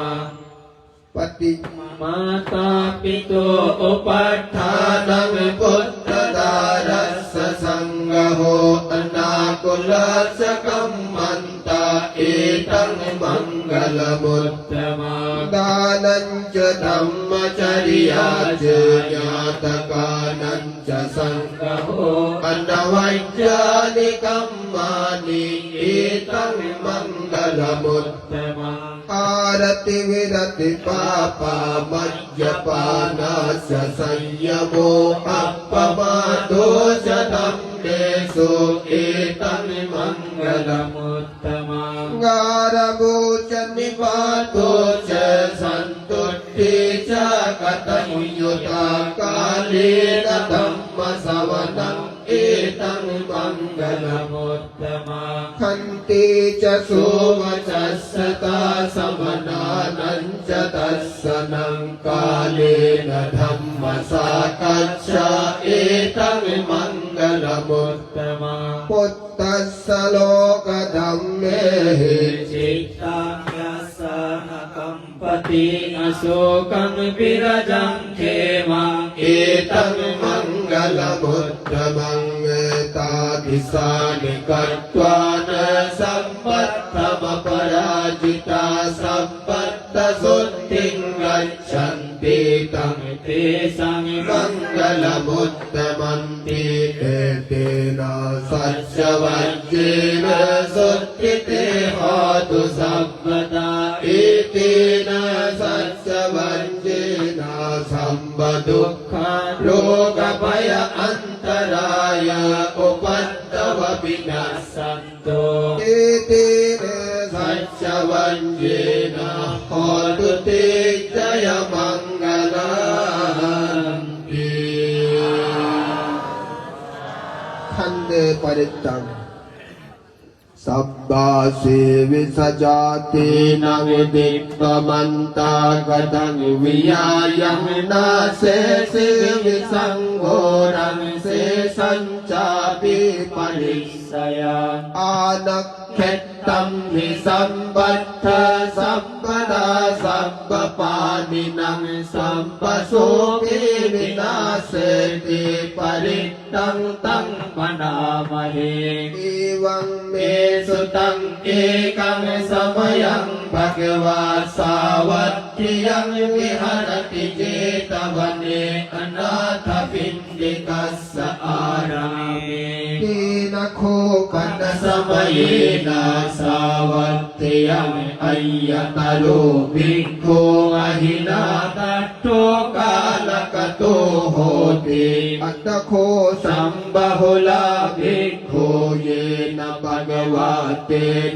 Pati Mata Pito Upadhanam Putra Darassa Sanggaho Anakulasa Kammanta Etang Mangalamuttama Dananca Dhammacariyaca Nyatakananca Sanggaho Anavajjani Kammani Etang Mangalamuttama Arati Virati Papa Majjapanasya Sanyamo Appamado Jadamnesu Etang Mangalamuttama Ngarabuca Nipatoca Santutti Cakatamunyuta Kalina Dhamma Savanam Etang Mangalamuttama Khanti Ca Suvacasata Samanananca Tassanam Kalina Dhamma Sakacca Etang Mangalamuttama Puttassa Loka Dhammehi Cittanyasana Kampati Asokam Virajam Khemam Etang Mangalamuttama Etathisani Kattvana Sampattama Parajita Sampatta Sutting Gaccanti Tang Tesang Mangalamuttamanti Etena Saccavajjena Suttite Hotu Sabbata Etena Saccavajjena Sambadukha Rogapaya Antaraya Upattava Vinassanto Etena Saccavajjena Hotu Te Jaya Mangalanti Khande Parittang Sabbasi Visajati Navidipamanta Gadang Viyayam Nasesi Visangorang Sesancapi Parisaya Anakhettam Visambattha Sabbada Sabbapada นินังสัมปโสกิวินาเสติปริตตังตังมนามเหอิวังเมสุตังเอกังสมยังภะคะวาสาวัตถิยังวิหารติเจตวันเนอนาถปิณฑิกัสสะอารามิทีนะโคกันนะสมัยนาสาวัตถิยังอัยยตาโลภิกขุอหินาตัตโตกาลกโตโหติอัตตโคสัมบาหุลาภิกขุเยนะภะคะวะเต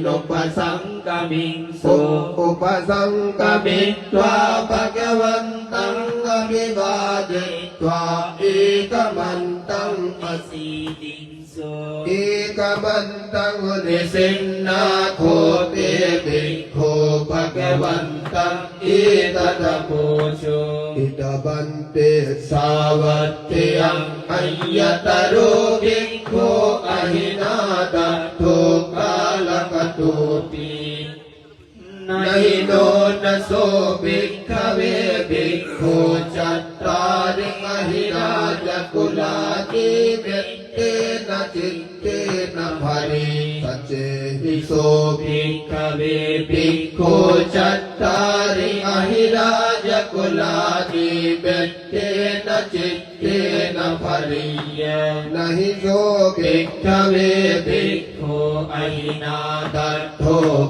นุปสังกมิงสุอุปสังกมิตวาภะคะวันตังอภิวาเดตวาเอกมันตังอสีติงสุเอกมันตังนิสินนาโคเตภิกขุภะคะวันตังอิตตะโพโชอิตบันเตสาวัตถิยังอัยยตาโรภิกขุอหินาตัตโตกาลกตุตินะหิโนนะโสภิกขเวภิกขุจัตตาริมหิราจกุลาทิเวเตนะจิตเตนะภริสัจเจหิโสภิกขเวภิกขุจัตตาริมหิราจกุลาทิเวเตนะจิตเตนะภริยนะหิโสภิกขเวภิกขุอหินาตัตโต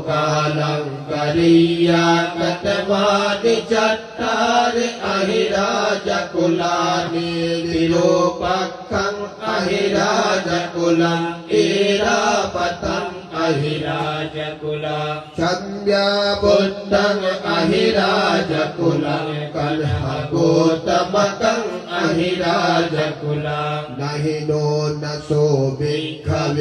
กาลังกริยากัตมานิจัตตาริอหิราจกุลานิวิโลปักขังอหิราจกุลังอิราปตังอหิราจกุลังชัญญาบุตตังอหิราจกุลังกัลหะโกตมะกังอหิราจกุลังนะหิโนนะโสภิกขเว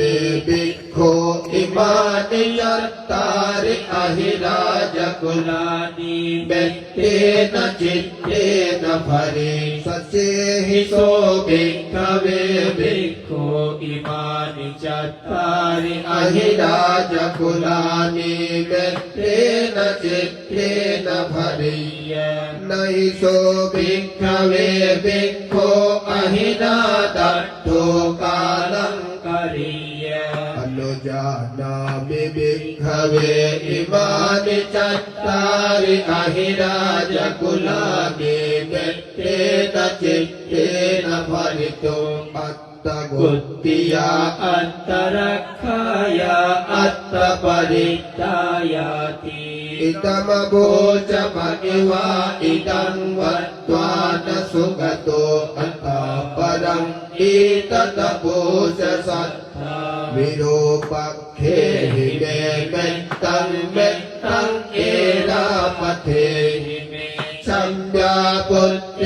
ภิกขุอิมานิยัตตาริอหิราจกุลานิเบตเตนะจิตเตนะภริสัจเจหิโสภิกขเวภิกขุอิมานิจัตตาริอหิราจกุลานิเบตเตนะจิตเตนะภริยนะหิโสภิกขเวภิกขุอหินาตัตโตกาลังกริยอนุญานามิภิกขเวอิมานิจัตตาริอหิราจกุลานิเบตเตนะจิตเตนะภริโตอัตตกุตติยาอัตตรักขายาอัตตปริตตายาติอิตมะโพจะปะเกวะอิตังวัตตวานะสุขโตอัตตาปรังอิตตะโพจะสัทธาวิโรปักเขหิเมเมตตังเมตตังเอราปะเทหิเมสัมยาปุตเต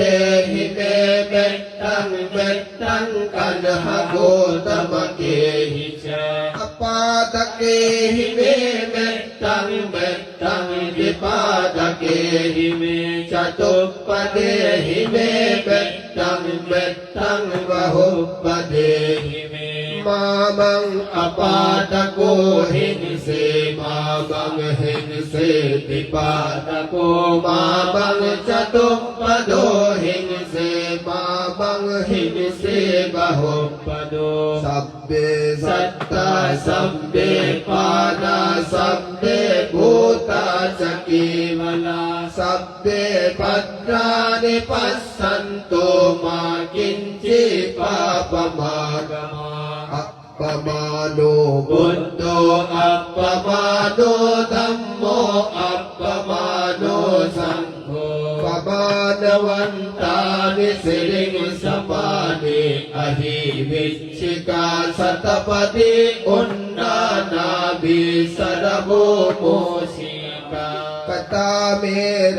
หิเมเมตตังเมตตังกันหะโกตมะเกหิจาอปาตะเกหิเมเมตตังเมตตังวิปาตะเกหิเมจตุปะเดหิเมเมตตังเมตตังวะหุปะเดหิเมมามังอปาตะโกหินเสมาบังหินเสติปาตะโกมาบังจตุปะโดหินเสมาบังหินเสบะหุปะโดสัพเพสัตตาสัพเพปานาสัพเพภูตาจักขีวลาสัพเพปัตตานิปัสสันโตมากินจิปาปะมากมาอัปปมาโนบุตโตอัปปมาโนธัมโมอัปปมาโนสังโฆปะมาณวันตานิสิริงสมานิอหิวิชิกาสัตตปฏิอุณนานาบิสรโมโมสิกากตาเม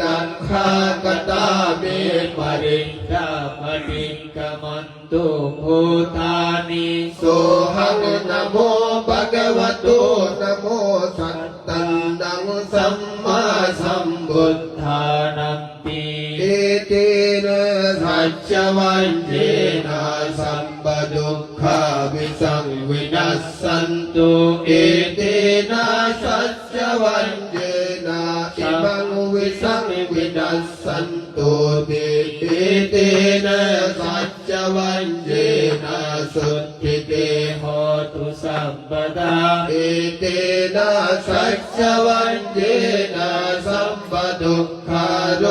รังคากตาเมปริณดาปฏิกมันตุภูธานิโสหังนะโมภะคะวะโตนะโมสัตตังนังสัมมาสัมพุทธานัมปิอิตินะสัจจวันเจนะสัมปทุกขาวิสังวินัสสันตุอิตินะสัจจวันเจนะอิมังวิสัง วินัสสันตุติอิตินะสัจจวันเจนะสุทธิเต โหตุสัพพดา อิตินะสัจจวันเจนะสัพพทุกขาโร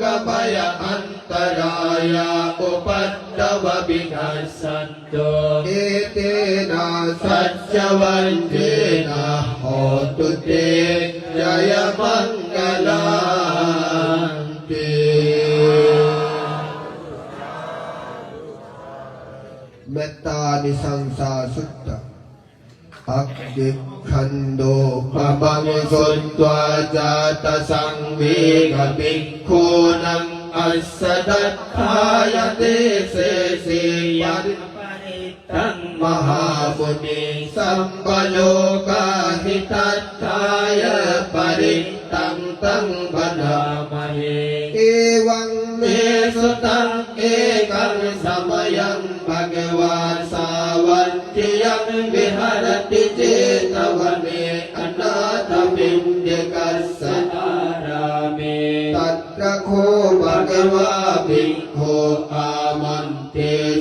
กภัยอันตรายาอุปัตตววินัสสันตุ อิตินะสัจจวันเจนะโหตุเตจยมังคลังติเมตตานิสังสาสุตตะอักขิขันโดปะบังสุนตวาจาตสังวิกภิกขุนังอัสสะดัตถายเตเสสียัน ตัง มหามุนีสัมปโลกาหิตัตถายปริตังตังบดามเหเอวังเมสุตังเอกังสมยังภะคะวาสาวัจจยังวิหารติเจตวันเนอนาถปิณฑกัสสะ อารามิ ตัตระโคภะคะวะภิกขุอามันเต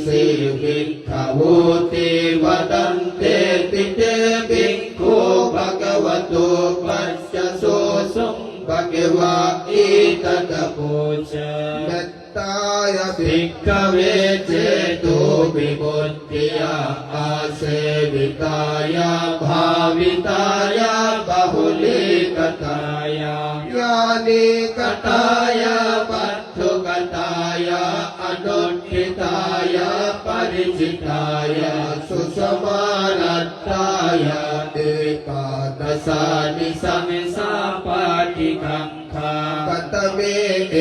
สิภิกขวุติวดันเตติเตภิกขุภะคะวะโตปัจจโสสงภะคะวะอิตัตถะโพชะเมตตายะภิกขเวเจโตวิมุตติยาอาเสวิตายาภาวิตายาบาหุลิกตายา ญาณิกตายาปัตถุกตายาอนุตถิตายาปริจิตายาสุสมานัตตายาเอกาตสานิสัง สาปาติคังคา กัตเมเอ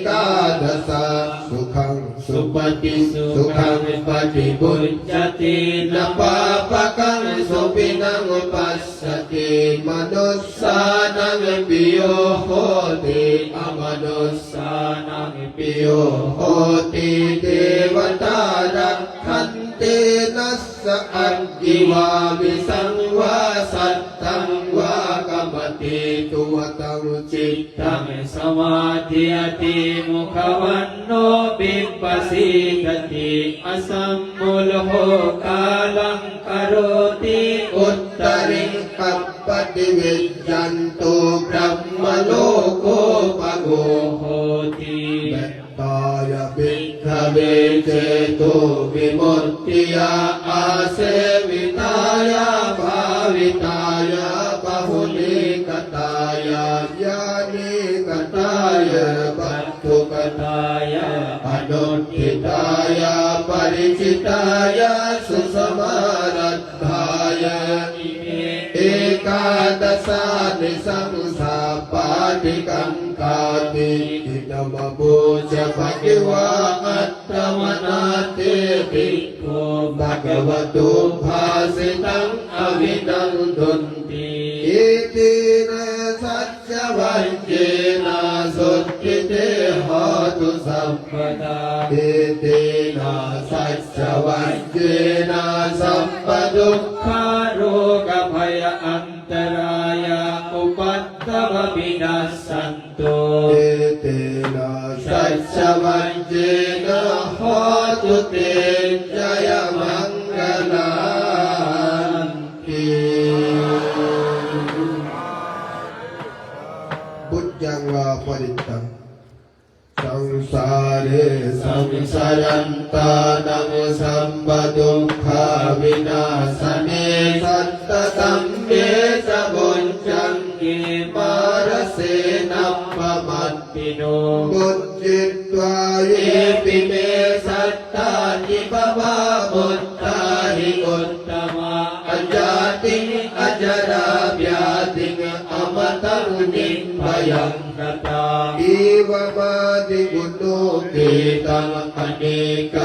กาตสาสุขังสุปฏิสุขังปฏิบุญ จติ นปาปะกังสุปินังปัสสติมนุสสานังปิโยโหติอมนุสสานังปิโยโหติเทวตารักขันตินัสสะอัจจิวาวิสังวาสัตตังวากรรมติตัวตังจิต ตังสมาธิยติมุขวันโนปิปัสสิกติอสัมมุลโหกาลังกโรติ อุตตริกัปปติวิจจันตุพรหมโลกโกปะโก โหติ เมตตายะภิกขเวเจโตวิมุตติยาอาเสวิตายาภาวิตายาปะหุลิกตายาญาณิกตายาปัตถุกตายาอนุตถิตายาปริจิตายาสุสมารัตถายา อิเม เอกาตสานิสังสาปาติกังกาติอินมบูชะภะคะวะอัตตมนาเตปิโกภะคะวะโตภาสิตังอวินังตุนติอิตินะสัจจวันเจนะสุทธิเตหะตุสัพพดาอิตินะสัจจวันเจนะสัพพทุกขา โรกภัยอันตรายาอุปัตตววินัสสันตุ เอเตนะสัจจวันเจนะโหตุเตจยมังคลังติบุญยังวาปริตตังสังสาเรสังสารันตานังสัมปทุกขาวินาศเนสัตตตัมเมสะบุญจังกิมารเสนัปปมัตติโนบุญจิตวาเยปิเมสัตตานิปะวะบุตตาหิอุตตมะอัจจติอัจจราภาติอมตังนิพพยังกตาอิวะมาติกุโนติตังอเนก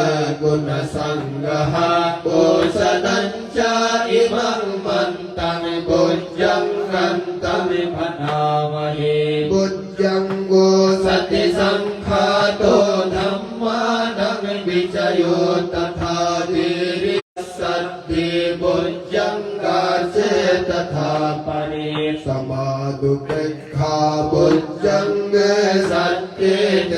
กุณสังฆะโอสตัญจาอิมังมันตังบุญยังกันตัง พนามเห บุญยังโกสติสังฆาโตธัมมานังวิจโยตถาติริสัตติบุญยังกาเจตถา ปริ สมาดุเปกขาบุญยังเกสัจ เตเต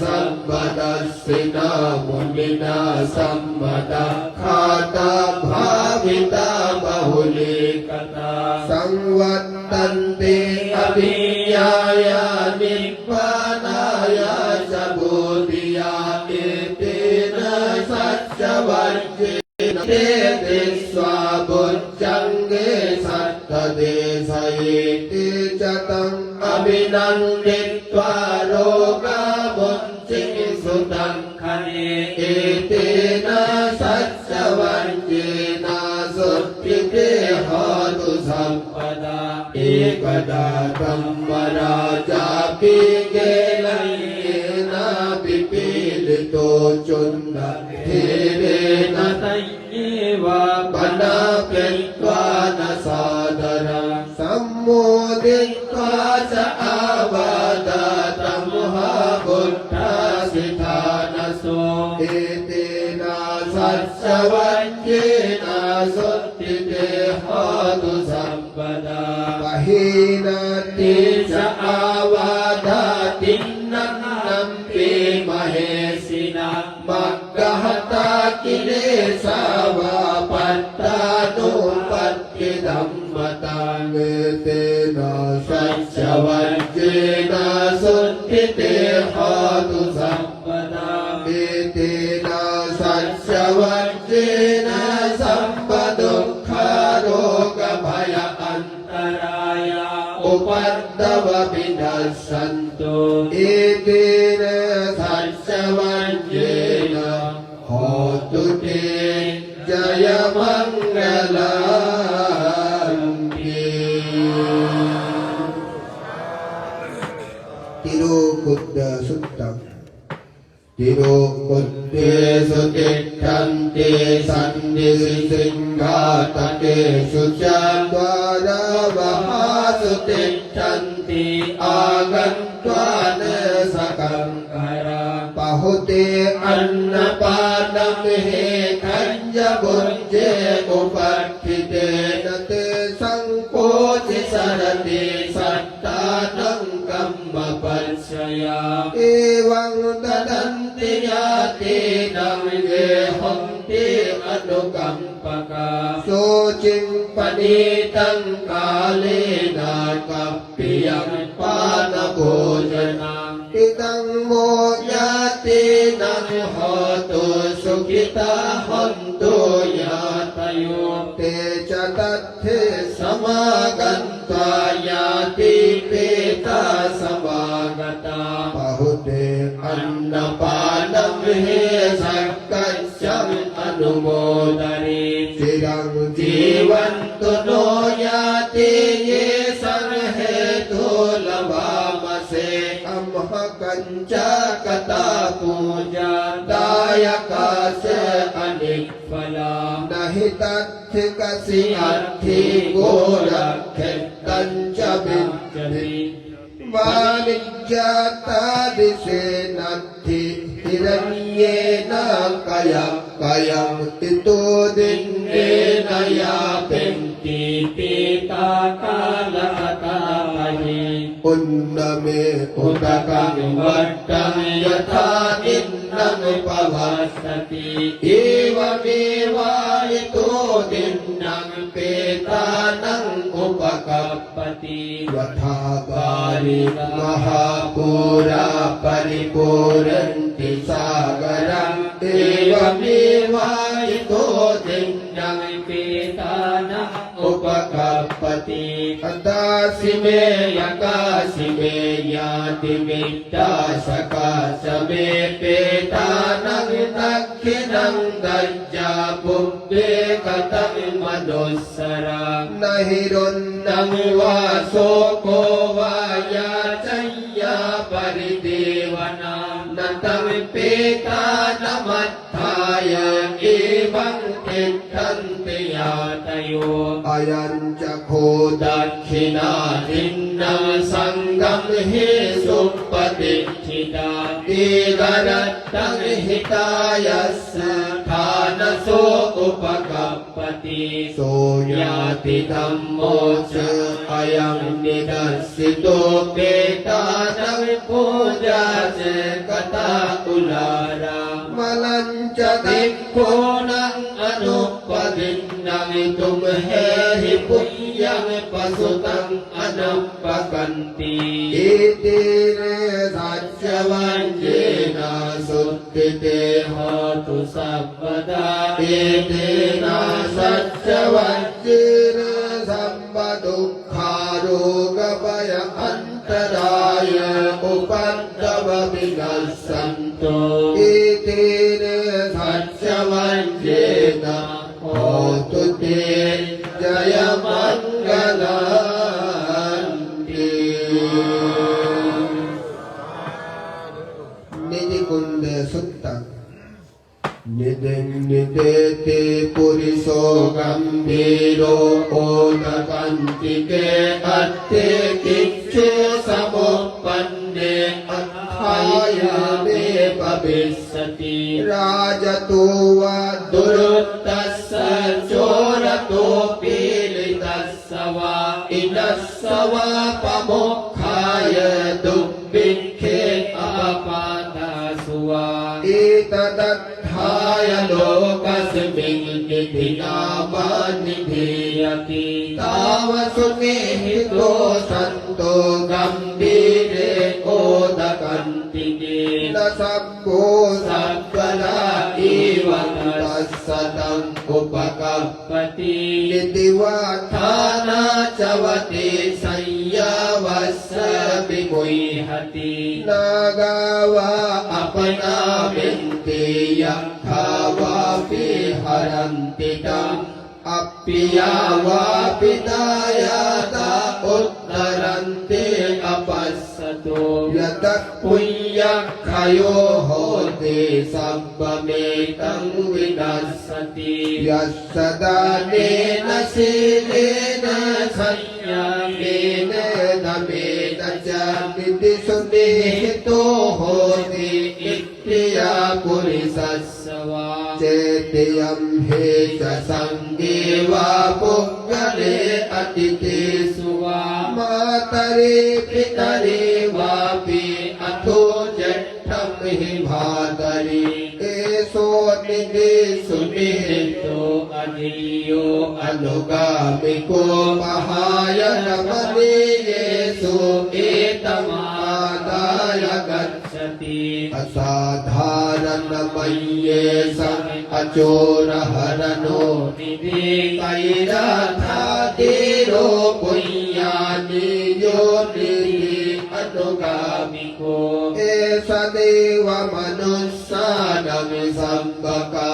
สัมปตัสสินามุนินาสัมปตะคาตาภาวิตาบหุลิกตาสังวัตตันติอภิญาญานิพพานายาสัพพุติยาอิตินะสัจจวัจเจนะเตติสวาบุจจังเกสัตตเดสยิติจตังอภินันติตวาโรกาบุญจิสุตังคเนเอตินะสัจจวัจเจนะสุติเตหะตุสัมปดาเอกดาธัมมราจาปิเกลัยนะปิปิลิโตจุนดาเทเรนะตัยเยวะปนาเป็ตวานะสาดารังสัมโมทิตวาจะอาวาดาตัมหาบุตตาสิทานะโสเอเตนะสัจจวัจเจนะสุติเตหะตุสัมปดาปะหินาติจะอาวาดาตินันนัมปิมเหสินามักกหตากิเลสาวาปัตตานุปัตติธัมมตังเอเตนะสัจจวัจเจนะสุติเตหะตุสัมปดาเอเตนะสัจจวัจเจนะสัมปทุกขาโรกภัยอันตรายาอุปัฏฐวปินัสสันตุเอเตนะสัจจวัจเจนะโหตุเตจยมังคลังเตติโรกุตตะสุตตังติโรกุตเตสุติทันเตสันนิสิงฆาตเตสุจันตวาราวหาสุติทันติอากันตวาเนสกังคาราปะหุเตอันนปานัมเหขัญญบุญเจอุปัฏฐิเตนะเตสังโฆจิสรติสัตตานังกัมมปัจฉยาเอวังตดันติยาตินังเยหังติอนุกัมปะกาโสจิงปณิตังกาเลนะกัปปิยังปานะโภชนังติตังโมญาตินังโหตุสุขิตาหันตุญาตโยเตจตัตเทสมากันตายาติเปตาสมากตาปะหุเตอันนปานัมเหสักกัจจังอนุโมทนิจิรังจีวันตุโนญาติเยสังเหตุลภามเสอัมหกัญจกตาปูจาดายกาเสอนิกฟลานะหิตัตถิกสิอัตถิโกรักเขตัญจบินจติวานิจจตาดิเสนัตถิหิรัญเยนะกายังกายังติโตดินเนนะยาเป็นติปิตากาลตาหิอุณนเมอุตกังวัตตังยถาอินนังปวัสสติอิวะเมวะอิโตดินนังเปตานังอุปกัปปติวัฏาบาลิมหาปุราปริปุเรนติสากรังเอวะเมวะอิโตดินนังเปตานังอุปกัปปติอัตตาสิเมยกาสิเมยาติมิตตาสกาสเมเปตานังนักขินังดัจจาปุบเบกตังมนุสสรังนะหิรุนนังวาโสโกวายาจัยยาปริเทวนานันตังเปตานมัตถายาอิวังติทันติยาตโยอายัญจโคดักขินาทินนังสังกัมหิสุปฏิทิตาติกรัตตังหิตายัสสะทานโสอุปกัปปติโสยาติธัมโมเจ अयं निदर्शितो पेटानं पूजा च कथा उलारा मलं च दिक्खोनं अनुपदिन्नं हि पुण्यं पशुतं अनुपकन्ति एतेन सत्यवञ्जेन शुद्धिते होतु सर्वदा एतेन सत्यवञ्जेन सर्वदुःखारोगभय अन्तराय उपद्रव विनश्यन्तो एतेन सत्यवञ्जेन होतु ते जयमङ्गलन्ति निधिकुन्द सुत्ता निधिं निधेते पुरुषो गम्भीरो ओदकन्तिके अत्ते किच्चे समुपन्ने अत्थायने भविष्यति राजतो वा दुरुत्तस्य चोरतो पीडितस्य वा इनस्य वा प्रमुखाय दुर्भिक्षे आपादासु वा एतदर्थाय लोकस्मिन् निधिनामा निधीयति तावसु निहितो सन्तो गम्भीरे ओदकन्तिके न सम्भो सत्वला इव तत्सतम् उपकम्पति निधिवाथाना चवति संयवस्य विमुह्यति नागावा अपनामिन्ति यक्षावापि हरन्ति तम् अप्पियावापि दायादा उत्तरन्ते अपश्यतो यतः पुण्यक्षयो होते सर्वमेतं विनश्यति यस्य दानेन शीलेन संयमेन दमेन च निधिषु निहितो होति इत्या पुरुषस्य वा चेत्यं हे च संगे वा पुग्गले अतिथेषु वा मातरे पितरे वापि अथो ज्येष्ठं हि भातरि एषो निधिषु निहितो अधीयो अनुगामिको महायन मनीयेषु एतमादाय गच्छति असाधारणमय्येषम् अचोरहरणो निधि कैराधाधीरो पुण्यानि यो निधि अनुगामिको एष देव मनुष्यानं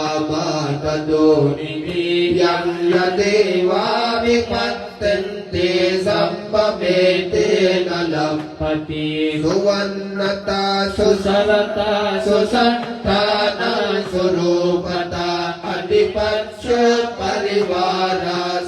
सम्भकामातदो निधि यं यदेवा विपत्यन्ते सम्भवेते न लभ्यते सुवर्णता सुसलता सुसन्ताना सुरूपता अधिपक्ष परिवार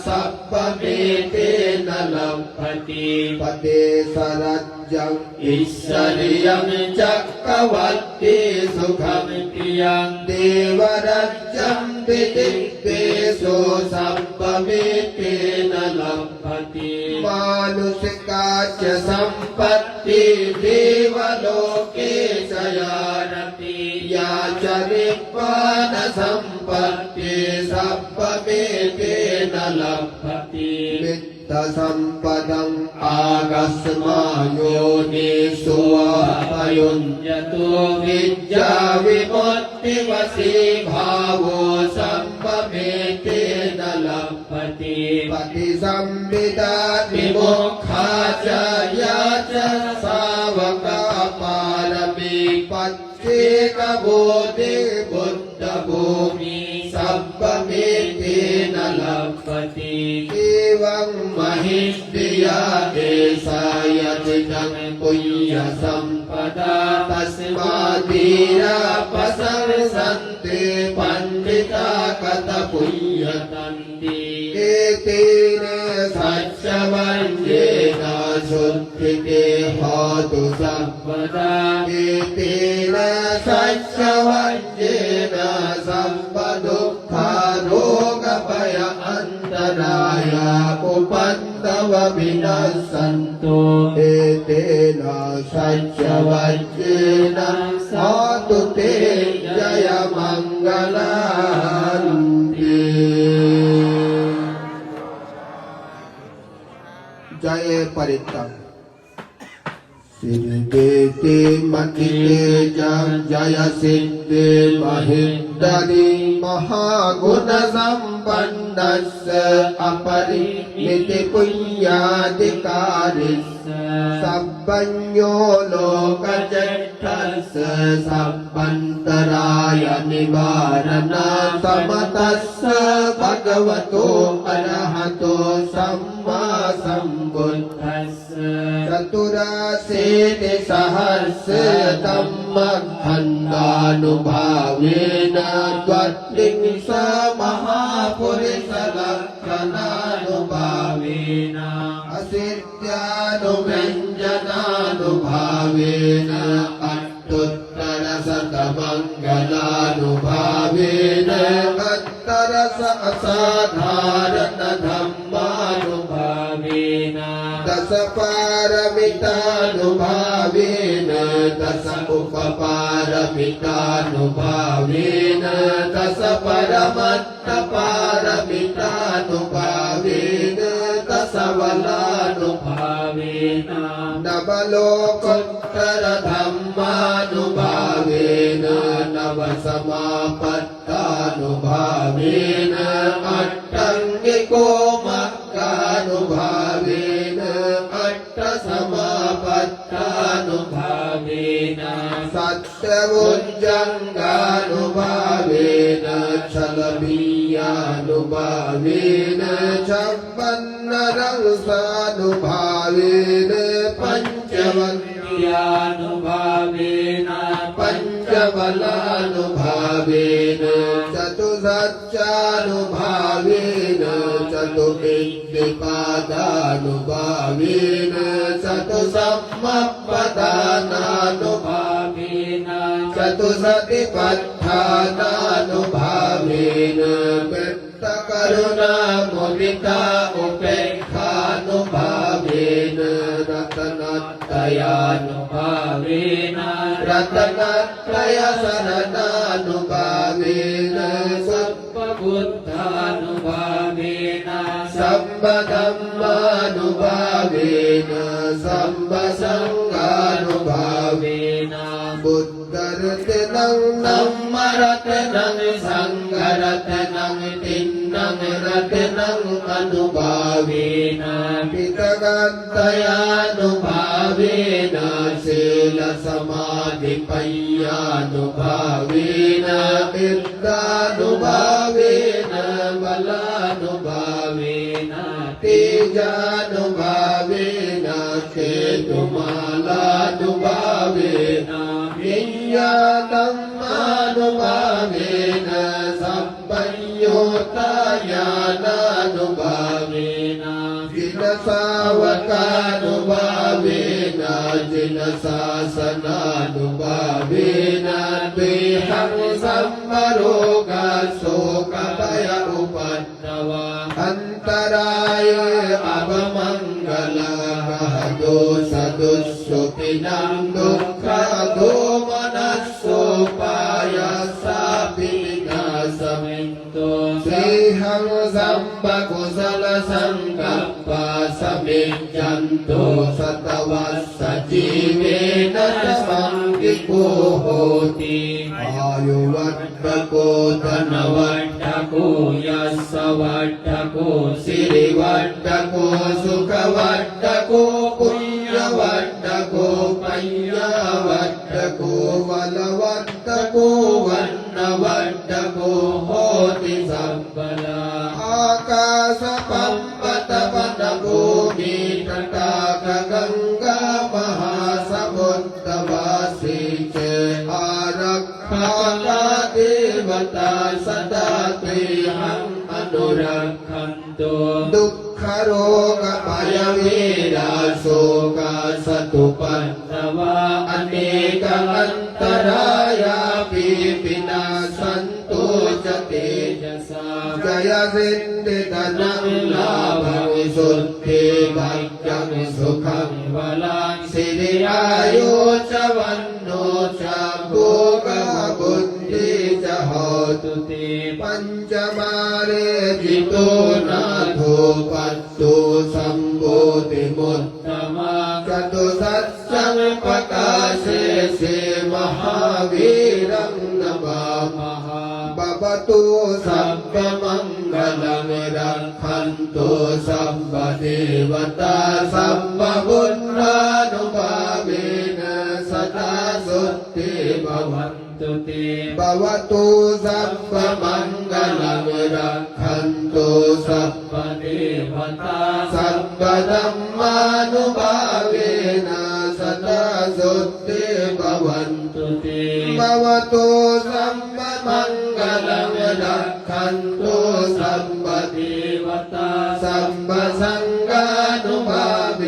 सम्भवेते न लभ्यते पदे सरज्जम् ईश्वर्यं चक्रवर्ती सुखं प्रियं देवराज्यं विदिग्देशो सम्भवेते न लभ्यते मानुषिका च सम्पत्ति देवलोके शयानति या च निब्बान सम्पत्ति सम्भवेते न लभ्यते वित्तसम्पदम् आकस्मायोनिषु अपयुञ्जतो विद्या विमुक्तिवशी भावो सम्भवेते न लभ्यते पतिसंविदा विमुखा च या च सावका पारमी पच्चेकबोधि बुद्धभूमि सम्भवेते न लभ्यते एवं महिष्टिया एषा यजितं पुण्यसम्पदा तस्माद्धीरा प्रशंसन्ते पण्डिता कथपुण्यतन्ति एतेन सत्यवञ्जेन शुद्धिते होतु सर्वदा एतेन सत्यवञ्जेन सर्वदुःखारोगभय अन्तराय उपद्रव विनश्यन्तु एतेन सत्यवज्रेण सातु ते जय मङ्गलान्ति जय परित्तम सिद्धेति मतितेजं जय सिद्धि महिन्दरि महागुण सम्पन्नस्य अपरिमिति पुण्याधिकारिस्य सब्बन्यो लोकचक्षस्य सब्बन्तराय निवारण समतस्य भगवतो अरहतो सम्मा सम्बुद्धस्य चतुराशीति सहस्रतमखण्डानुभावेन द्वत्रिंश महापुरुषलक्षणानुभावेन असिद्ध्यानुव्यञ्जनानुभावेन अष्टोत्तरशतमङ्गलानुभावेन अत्तरस असाधारण धम्मानुभावेन दश पारमितानुभावेन दश उपपारमितानुभावेन दश परमत्त पारमितानुभावेन दश बलानुभावेन नवलोकोत्तर धम्मानुभावेन नव समापत्तानुभावेन अट्टङ्गिको मक्कानुभावेन अट्ट समापत्तानुभावेन सत्यवुज्जङ्गानुभावेन छलबीयानुभावेन छप्पन्नरंसानुभावेन पञ्चवन्द्यानुभावेन पञ्चबलानुभावेन चतुसत्यानुभावेन चतुर्विद्यपादानुभावेन चतुसम्मपदानानुभावेन चतुसतिपत्थानानुभावेन वृत्तकरुणा मुदिता उपेक्षानुभावेन रतनत्रयानुभावेन रतनत्रय शरणानुभावेन सर्वबुद्धानुभावेन सर्वधम्मानुभावेन सर्वसङ्गानुभावेन बुद्धरत्नं नम्मरत्नं सङ्घरत्नं तिन्नं रत्नं अनुभावेन पितगन्तयानुभावेन शीलसमाधिपय्यानुभावेन विद्यानुभावेन बलानुभावेन तेजानुभावेन केतुमालानुभावेन विज्ञातमानुभावेन सम्पन्योतायानानुभावेन जिनसावकानुभावेन जिनशासनानुभावेन द्वेहं सम्मरोगशोकभय उपद्रवा अन्तराय अवमङ्गलः दोषदुःसुखिनं दुःखदो मनस्सोपायसापिनाशमिन्दो श्रीहं सम्बकुशलसङ्कल्प समिज्जन्तो शतवत्सजीवेन सङ्गिको होति आयुवड्डको धनवड्डको यशवड्डको सिरिवड्डको सुखवड्डको पुण्यवड्डको पय्यवड्डको बलवड्डको वर्णवड्डको होति सम्बला आकाशपम्पतवनभूमि तटाक गङ्गा महासमुद्रवासी च आरक्षका देवता सदा तेऽहम् अनुरक्षन्तु दुःखरोगभयवीराशोक सतुपन्नवा अनेक अन्तराया विनाशन्तु च तेजसा जय सिद्धिधनं लाभ विशुद्धि ายโชวันโนชาโภกบุญทิจะโหตุติปัญจมาเรจิโตนาโทปัตตุสัมโพธิมุตตมาจตุสัจจังปกาเสเสมหาวีรังนบามหาบาปตุสัพพมังคลังรักขันตุสัพพเทวตาสัพพบุญญาณุภาเวนะสตาสุทธิภวันตุติภวตุสัพพมังคลังรักขันตุสัพพเทวตาสัพพธัมมานุภาเวนะสตาสุทธิภวันตุติภวตุสัพพมังคลังรักขันตุสัพพเทวตาสัพพสังฆานุภาเว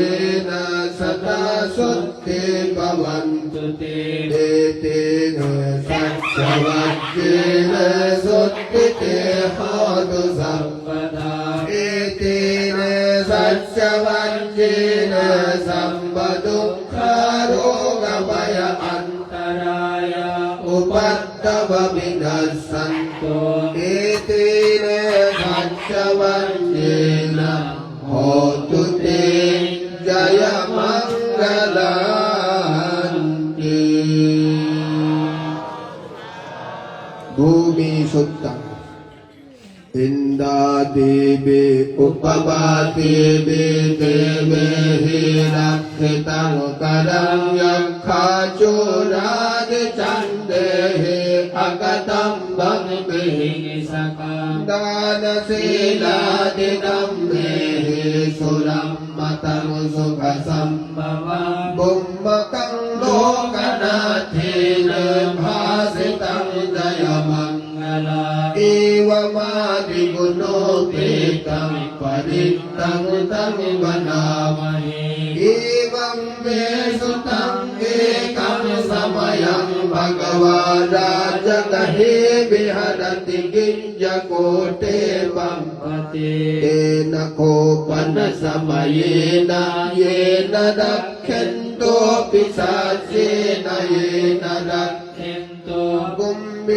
นะสตาสุทธิภวันตุติเตติเนสัจจวัจเจนะสุทธิเตโหตุสัพพทาเอติเนสัจจวัจเจนะสัมปทุกขาโรกภัยอันตรายาอุปัตตววินัสสันโตเอติเนสัจจวัจเจนะโหตุเตจายมังคลันติภูมิสุตตังอินดาติเบอุปปาติเบเตเวหิรักขิตังกรังยักขาจุราติจันเตหิอกตัมบังเบหิสกังดานศีลาติตัมเมหิสุรัมมตังสุขสัมภวังบุมมะกังโลกนาทีเนภาสิตังจยมังอีวมาติกุโนปิตังปริตตังตังวนามาหิอีวัมเมสุตังเอกังสมัยังภะคะวาราชกะเฮวิหรติกิญจโกเตปัมปติเตนะโคปันสมัยนะเยนะดักเข็นโตปิสาเสนะเยนะดักเข็นโตกุมเบ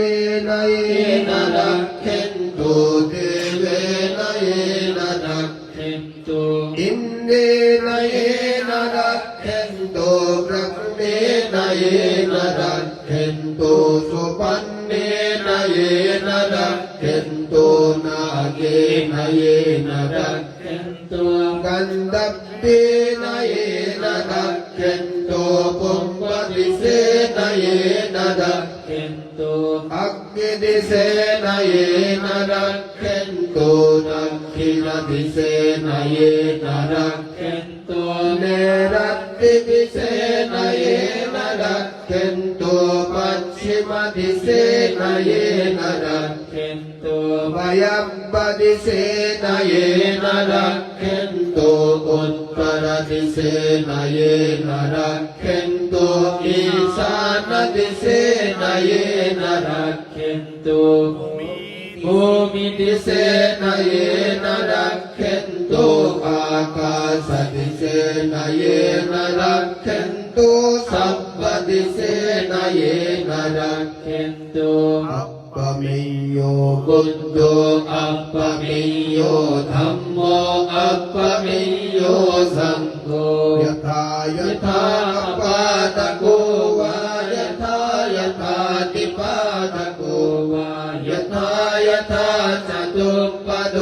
นะเยนะดักเข็นโตเทเวนะเยนะดักเข็นโตอินเดนะเยนะดักเข็นโตพระเมนะเยนะดักเข็นโตสุปันเนนะเยนะดักเข็นโตนาเกนะเยนะดักเข็นโตกันดับเปนะเยนะดักเข็นโตปุมปติเสนะเยนะดักเข็นโตอักขิติเสนะเยนะดักเข็นโตนักขินติเสนะเยนะดักเข็นโตเนรัตติปิเสนะเยนะดักเข็นโตปัจฉิมติเสนะเยนะดักเข็นโตวายัมปติเสนะเยนะดักเข็นโตอุตตรติเสนะเยนะดักเข็นโตอีสานติเสนะเยนะดักเข็นโตภูมิติเสนะเยนะดักเข็นโตอากาสติเสนะเยนะดักเข็นโตสัพพติเสนะเยนะดักเข็นโตอัปปะมิโยบุตโตอัปปะมิโยธัมโมอัปปะมิโยสังโฆยะถายะถาปาตะโกวายะถายะถาติปาตะโกวายะถายะถาจตุปปโด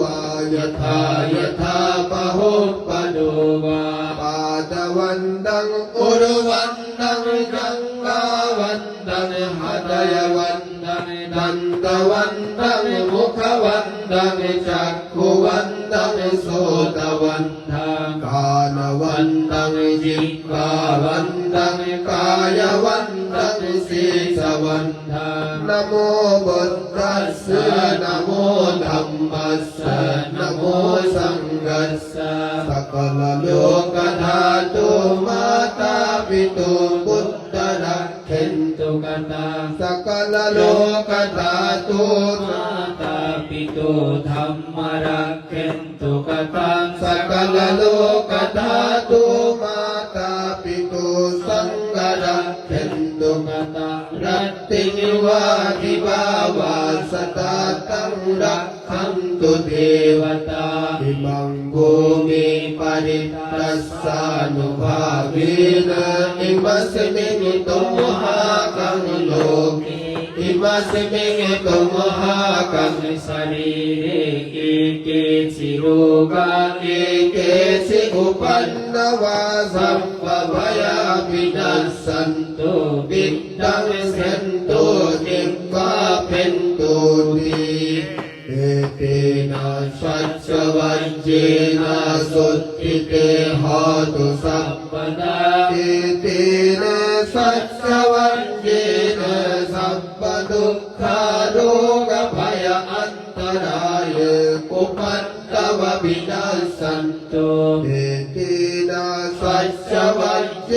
วายะถายะถาปะหุปปโดวาปาตะวันดังอุรวันดังจังกาวันดังหัตยวันดังดันตะวันดังมุขวันดังจักขุวันดังโสตวันดังกาณวันดังจิตตาวันดังกายวันดังศีสวันดังนะโมบุตตัสสะนะโมธัมมัสสะนะโมสังฆัสสะสักลโลกธาตุมาตาปิตุพุทธรักเข็นตุกตาสักลโลกธาตุมาตาปิตุธรรมรักเข็นตุกตังสักลโลกธาตุมาตาปิตุ รัตติวาทิบาวาสตาตังรักขันตุเทวตาอิมังภูมิปริตัสสานุภาเวนะอิมัสมิงตุมหากังโลกิอิมัสมิงตุมหากังสรีเรเกเกสิโรกาเกเกสิอุปันนวาสัมปะพยาปินัสสันตุปิดดังเสนตุนิพพาเป็นตุนีเอเตนะสัจจวัจเจนะสุตติเตหะตุสัพพดาเอเตนะสัจจวัจเจนะสัพพทุกขาโรคภัยอันตรายอุปัฏฐววินาสันตุเอเตนะสัจจวัจเจ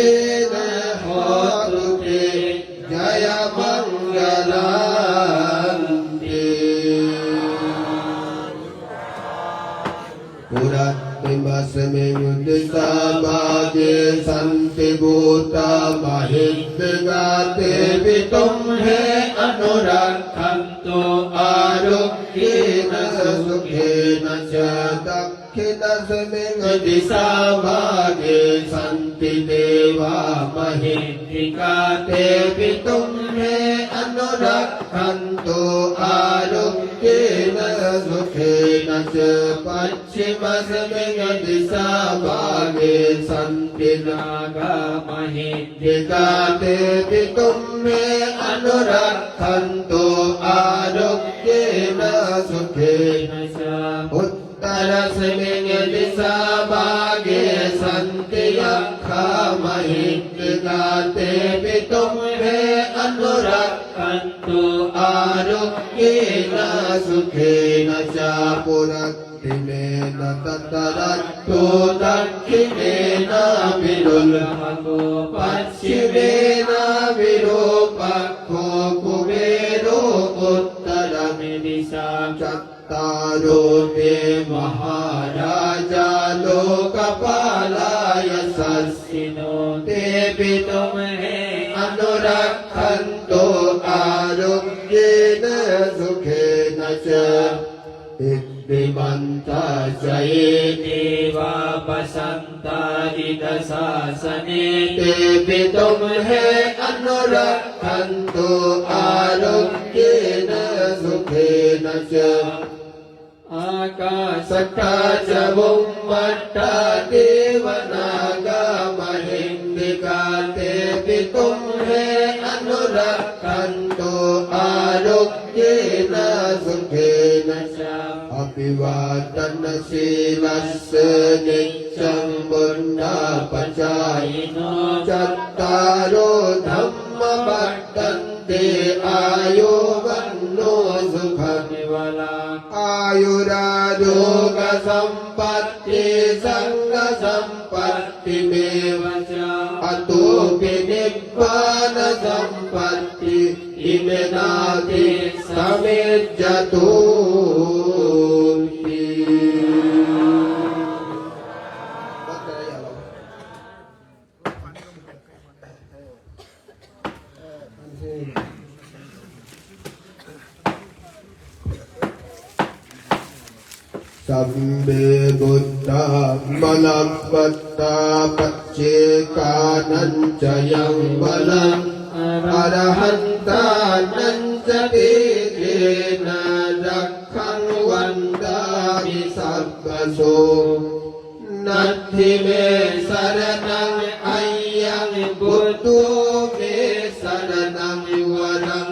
นะหะตุเตจยมังคลันติปุระติมัสเมยุติสามาเจสันติบูตามหิตติกาเตปิตุมเหอนุรักขันตุอารุเกนะสุเขนะชะตักขินัสเมยุติสามาเจสันติเทวามหิตติกาเตปิตุมเหอนุรักขันตุอารุเกนะสุเขนะชะปัจฉิมัสเมยุติสามาเจสันตินากามหิตติกาเตปิตุมเหอนุรักขันตุอารุเกนะสุเขนะชะอุตตรสมิงติสามาเกสันติยัคขามหิตติกาเตปิตุมเหอนุรักขันตุอารุเกนะสุเขนะชะปุรัตติเมนะตัตตรัตตุตักขิเมนะวิรุลหะโกปัจฉิเมนะวิโรปัคโคกุเวโรอุตตรมินิสาจัตตารโรเตมหาราชาโลกปาลายสัสสิโนเตปิตุมเหอนุรักขันตุอารุเกนะสุเขนะชะอิตติมันตาใจเทวาปัสสันตาดิตสาสเนเตปิตุมเหอนุรักขันตุอารุเกนะสุเขนะชะอากาสัตตาจะบุมมัตตาเทวนากามหินติกาเตปิตุมเหอนุรักขันตุอารุเกนะสุเขนะชะอภิวาทนาสีลัสสะนิจจังบุญญาปัจจายโนจัตตารโอธัมมบัตตันติอายุวันโนสุขังวลังอายุราโดกสัมปัตติสังฆสัมปัตติเมวะจาอตุปินิพพานสัมปัตติอิเมนาติสเมจจตุติสัมเบบุตตามลัมปัตตาปัจเจกานัญจยังวลังอรหันตานัญจติเกนะรักขังวันดามิสัพพโสนัตถิเมสรณังอัยยังพุทโธเมสรณังวรัง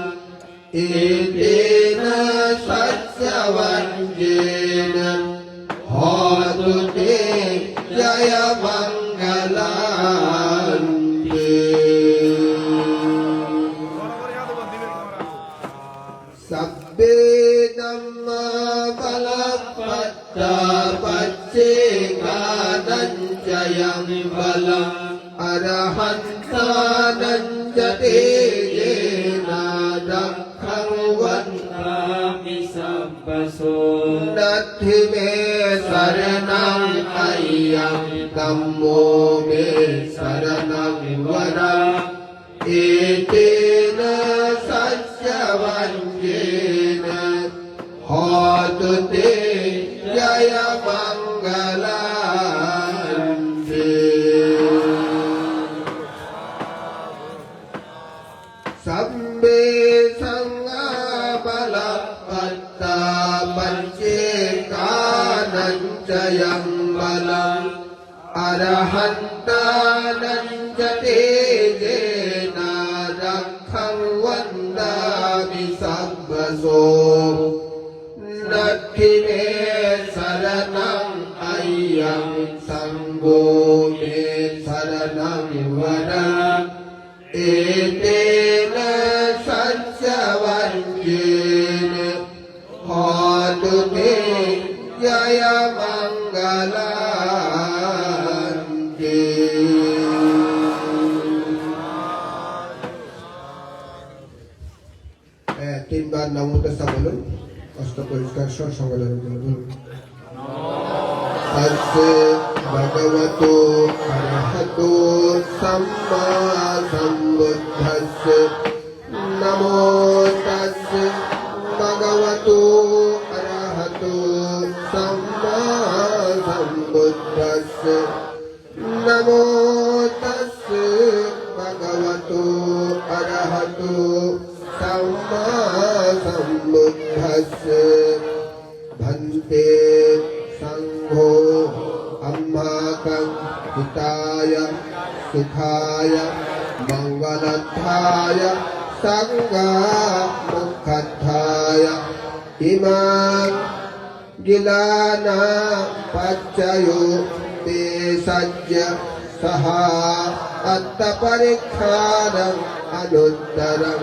อิตินะสัจจวัจเจนะหอตุเตจยมังคลันติสัพเพธัมมาพลัพปัตตาปัจเจกานัญจยังพลังอรหันตานัญจเตเยนะรักขังวันตามิสัพพโสนัตถิเมสรณังอัยยังธัมโมเมสรณังวรังอิตินะ te jaya mangalanti Sambe sangha balapatta panche kanan jayam balam arahantanan jate jena rakhang vandami sabbaso nathine saranam ayyam sangho me saranam vadam etena sanjavanjena hotu te jaya mangalanti তিনবার নমো তাসসা বলুন অষ্ট পরিষ্কার স্বর সংগঠন বলুন তস্যে ভগবতো অরহতো সাম্মা সম্বুদ্ধস্যে নমো তস্যে ভগবতো অরহতো সাম্মা সম্বুদ্ধস্যে নমো তস্যে ভগবতো অরহতো সাম্মা সম্বুদ্ধস্যে ভন্তে संघो अम्माकं हिताय सुखाय मंगलत्थाय संगा मुखत्थाय इमां गिलाना पच्चयो ते सज्ज सहा अत्तपरिक्षारं अनुत्तरं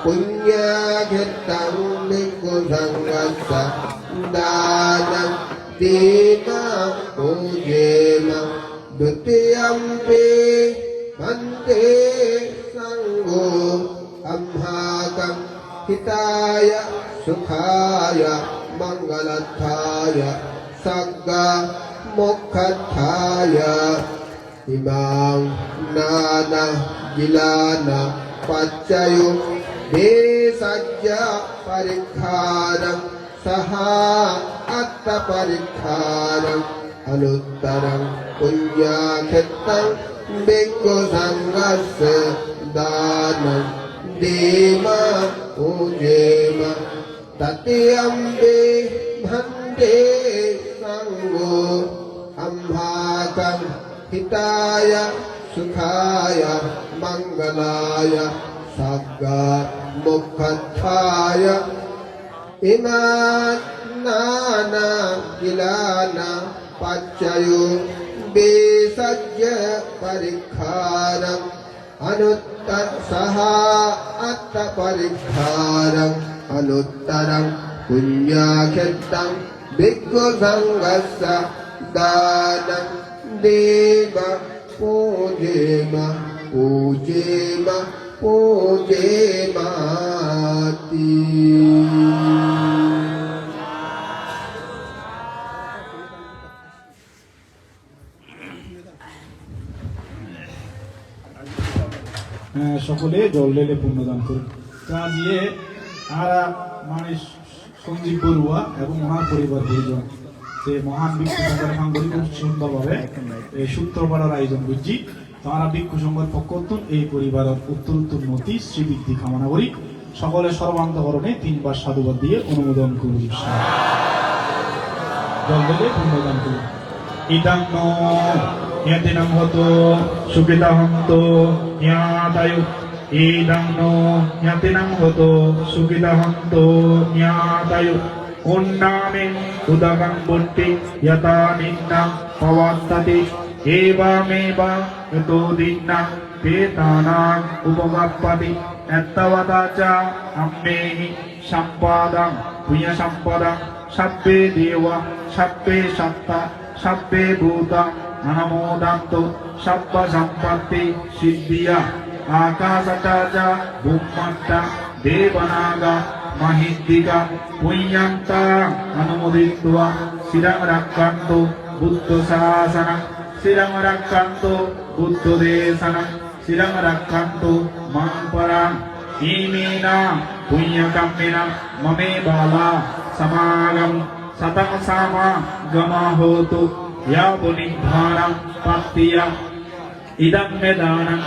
पुण्याघितं भिक्खुसङ्घस्य दानं Dima Pujema Dutiyampi Bhante Sangho Amhakam Hitaya Sukhaya Mangalathaya Sagga Mokhathaya Imam Nana Gilana Pachayo Desajja Parikharam Saha atta parikharam anuttaram punyakhettam bhikkhu sanghasya danam dema pujema tatiyambe bhante sangho amhakam hitaya sukhaya mangalaya sagga mokhathaya iman nana gilana pachayo besajya parikharam anuttar saha atta parikharam anuttaram punyakhettam bhikkhu sanghasya danam deva pujema pujema pujemati সকলে জল ঢেলে পুণ্যদান করুন। কাজিয়ে আরা মানে সঞ্জীব বড়ুয়া এবং ওনার পরিবার পরিজন যে মহান ভিক্ষু সংঘের সাংগঠনিক খুব সুন্দরভাবে এই সূত্রপাড়ার আয়োজন করছি। তারা ভিক্ষু সংঘের পক্ষ এই পরিবারের উত্তর উন্নতি শ্রীবৃদ্ধি কামনা করি। সকলে সর্বান্তকরণে তিনবার সাধুবাদ দিয়ে অনুমোদন করুন। জল ঢেলে পুণ্যদান করুন। ইদান্ন Yatinam hoto sukitahanto nyatayu idanno yatinam hoto sukitahanto nyatayu unnamen udagam butti yataninna pavattati evameva yato dinna petana upagappati ettavadacha ammehi sampadam punya sampadam sabbe deva sabbe satta sabbe bhuta Nanamodanto sabba sampatti siddhiya akasataja bhummanta devanaga mahiddika punyanta anumoditva sirang rakkanto buddha sasana sirang rakkanto buddha desana sirang rakkanto mamparam imena punyakammena mame bala samagam सतमसामा गमा होतु या पुनिभानं पत्तिया इदं मे दानं